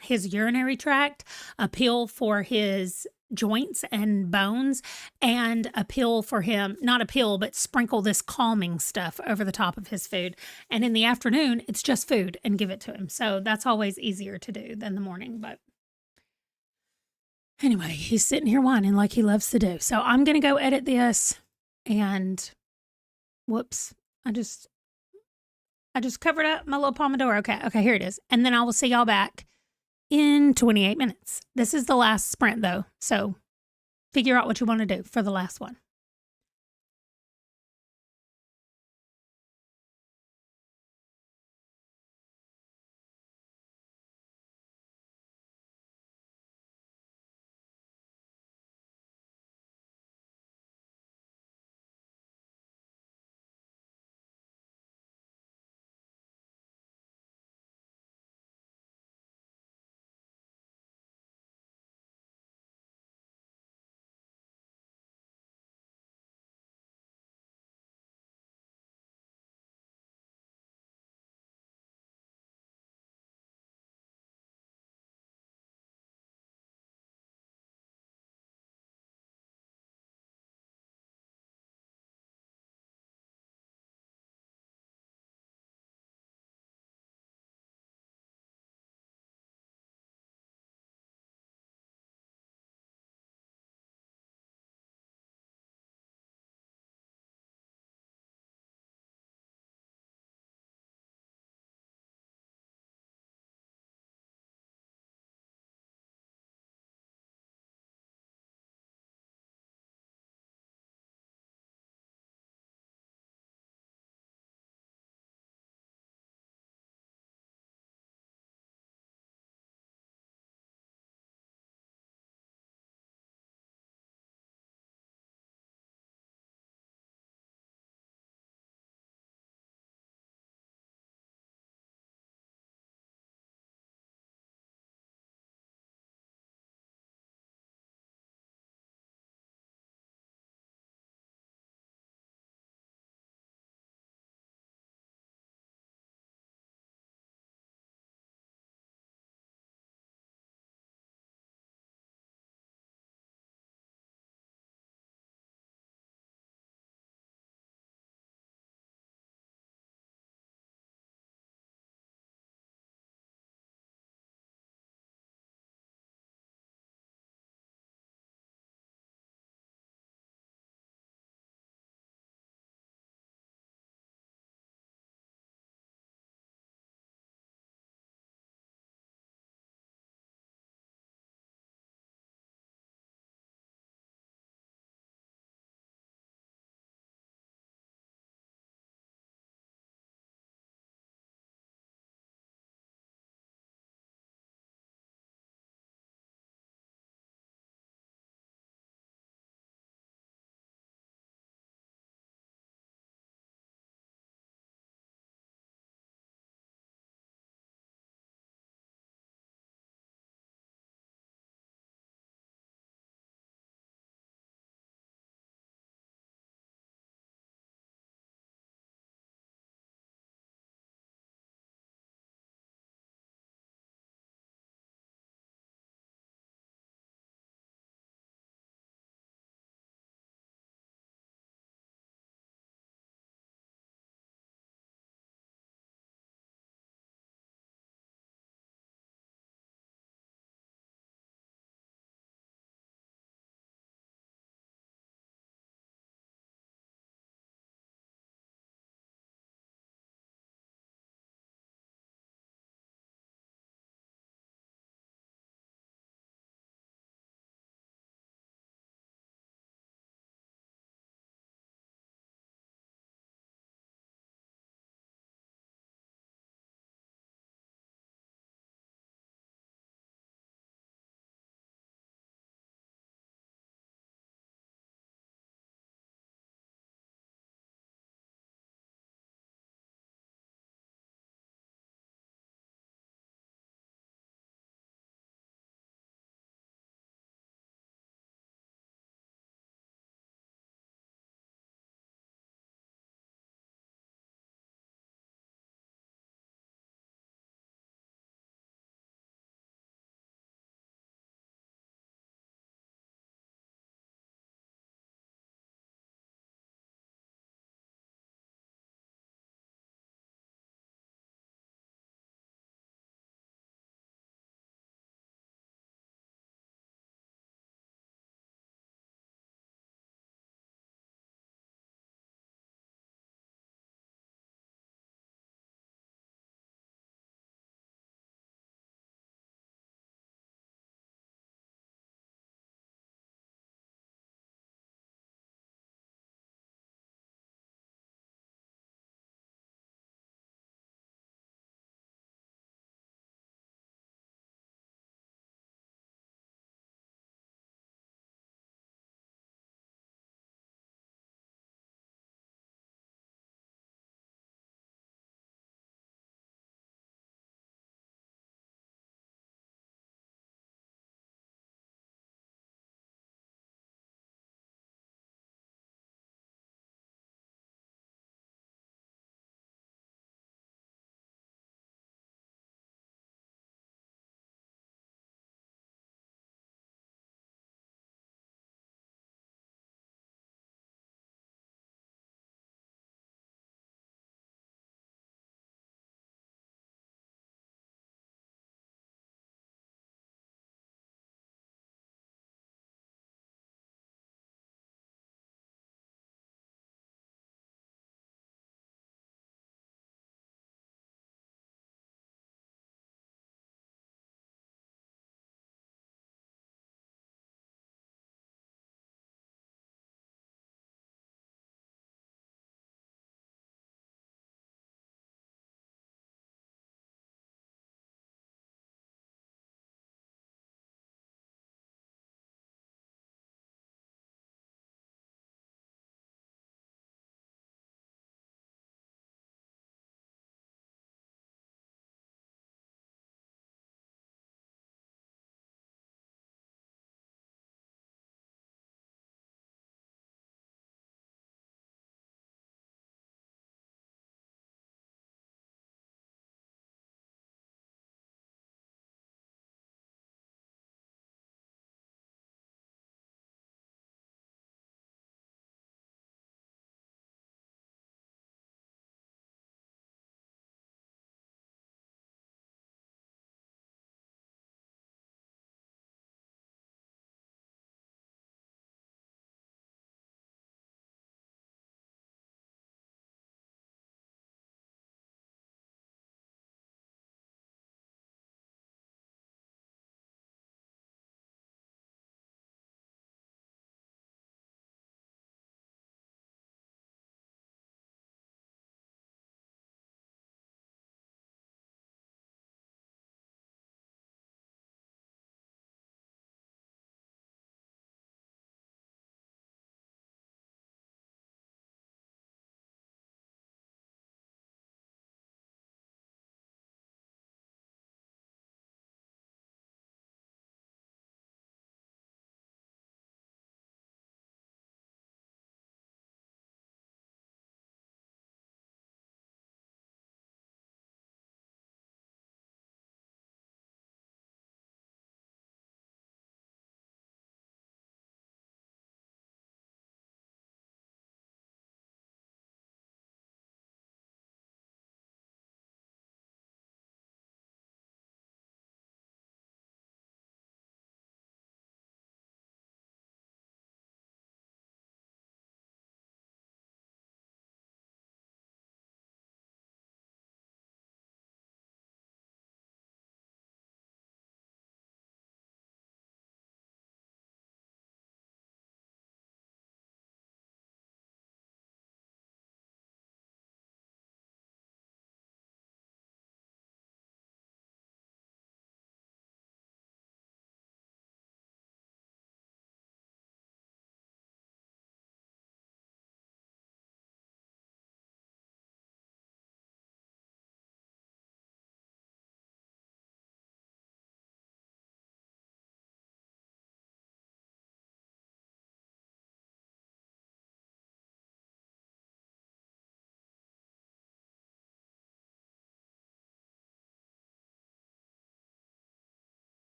his urinary tract, a pill for his joints and bones, and a pill for him, not a pill, but sprinkle this calming stuff over the top of his food. And in the afternoon, it's just food and give it to him. So that's always easier to do than the morning. But anyway, he's sitting here whining like he loves to do. So I'm going to go edit this, and whoops, I just covered up my little Pomodoro. Okay, here it is. And then I will see y'all back in 28 minutes. This is the last sprint though, so figure out what you want to do for the last one.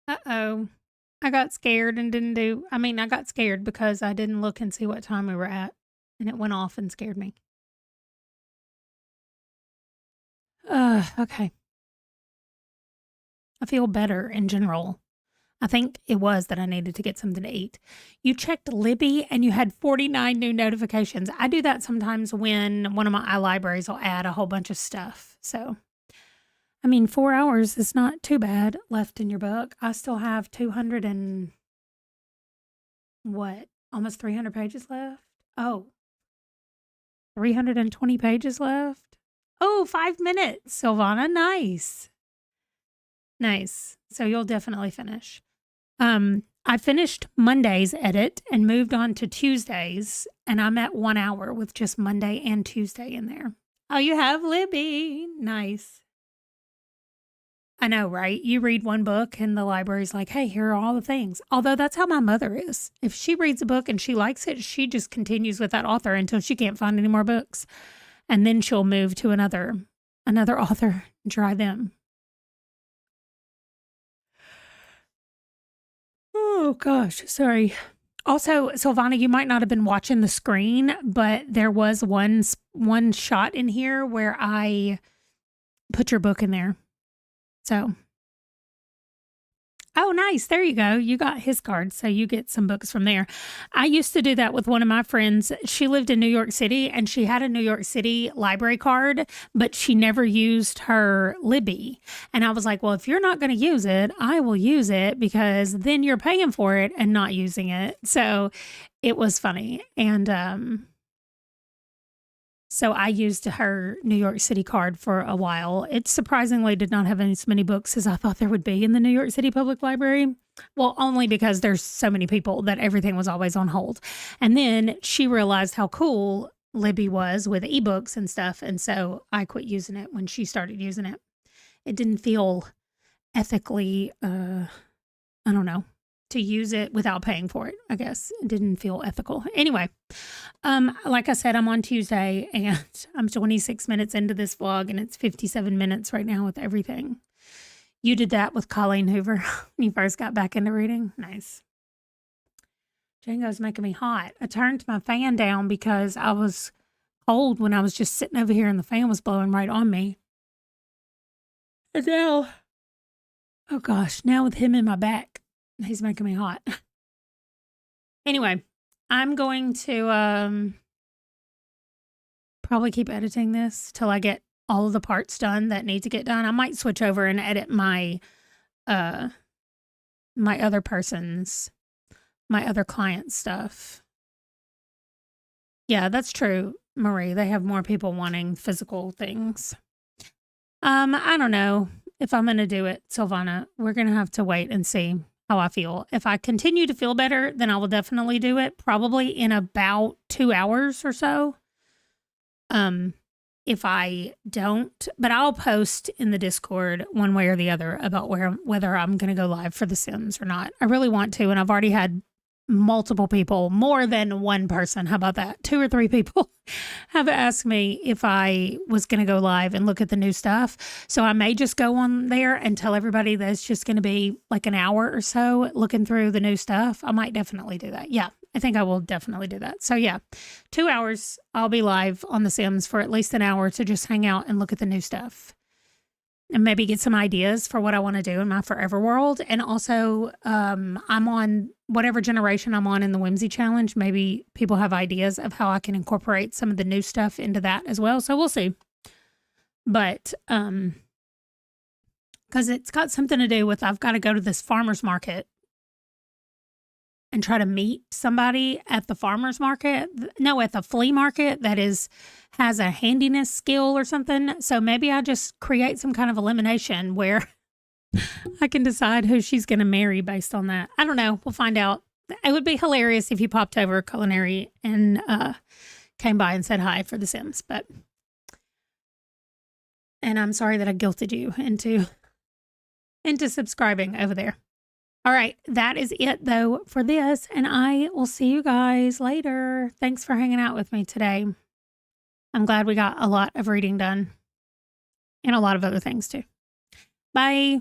Uh-oh. I got scared and didn't do I mean, I got scared because I didn't look and see what time we were at, and it went off and scared me. Okay. I feel better in general. I think it was that I needed to get something to eat. You checked Libby and you had 49 new notifications. I do that sometimes when one of my iLibraries will add a whole bunch of stuff. So, I mean, 4 hours is not too bad left in your book. I still have 200 and what? Almost 300 pages left? Oh, 320 pages left? Oh, 5 minutes, Silvana. Nice. Nice. So you'll definitely finish. I finished Monday's edit and moved on to Tuesdays, and I'm at 1 hour with just Monday and Tuesday in there. Oh, you have Libby. Nice. I know, right? You read one book and the library's like, hey, here are all the things. Although that's how my mother is. If she reads a book and she likes it, she just continues with that author until she can't find any more books. And then she'll move to another author and try them. Oh gosh, sorry. Also, Silvana, you might not have been watching the screen, but there was one shot in here where I put your book in there. So, oh, nice. There you go. You got his card, so you get some books from there. I used to do that with one of my friends. She lived in New York City, and she had a New York City library card, but she never used her Libby. And I was like, well, if you're not going to use it, I will use it because then you're paying for it and not using it. So it was funny. And so I used her New York City card for a while. It surprisingly did not have as many books as I thought there would be in the New York City Public Library. Well, only because there's so many people that everything was always on hold. And then she realized how cool Libby was with ebooks and stuff. And so I quit using it when she started using it. It didn't feel ethically, I don't know, to use it without paying for it. I guess it didn't feel ethical. Anyway, like I said, I'm on Tuesday and I'm 26 minutes into this vlog and it's 57 minutes right now with everything. You did that with Colleen Hoover when you first got back into reading. Nice. Django's making me hot. I turned my fan down because I was cold when I was just sitting over here and the fan was blowing right on me. And now, oh gosh, now with him in my back, he's making me hot. Anyway, I'm going to probably keep editing this till I get all of the parts done that need to get done. I might switch over and edit my my other client's stuff. Yeah, that's true, Marie. They have more people wanting physical things. I don't know if I'm going to do it, Silvana. We're going to have to wait and see how I feel. If I continue to feel better, then I will definitely do it, probably in about 2 hours or so. If I don't, but I'll post in the Discord one way or the other about whether I'm going to go live for The Sims or not. I really want to, and I've already had multiple people, more than one person, how about that? 2 or 3 people have asked me if I was going to go live and look at the new stuff. So I may just go on there and tell everybody that it's just going to be like an hour or so looking through the new stuff. I might definitely do that. Yeah, I think I will definitely do that. So yeah, 2 hours, I'll be live on The Sims for at least an hour to just hang out and look at the new stuff. And maybe get some ideas for what I want to do in my forever world. And also, I'm on whatever generation I'm on in the Whimsy Challenge. Maybe people have ideas of how I can incorporate some of the new stuff into that as well. So we'll see. But, because it's got something to do with, I've got to go to this farmer's market and try to meet somebody at the farmer's market. No, at the flea market that has a handiness skill or something. So maybe I just create some kind of elimination where I can decide who she's going to marry based on that. I don't know. We'll find out. It would be hilarious if you popped over Culinary and came by and said hi for The Sims. And I'm sorry that I guilted you into subscribing over there. All right, that is it, though, for this, and I will see you guys later. Thanks for hanging out with me today. I'm glad we got a lot of reading done and a lot of other things, too. Bye.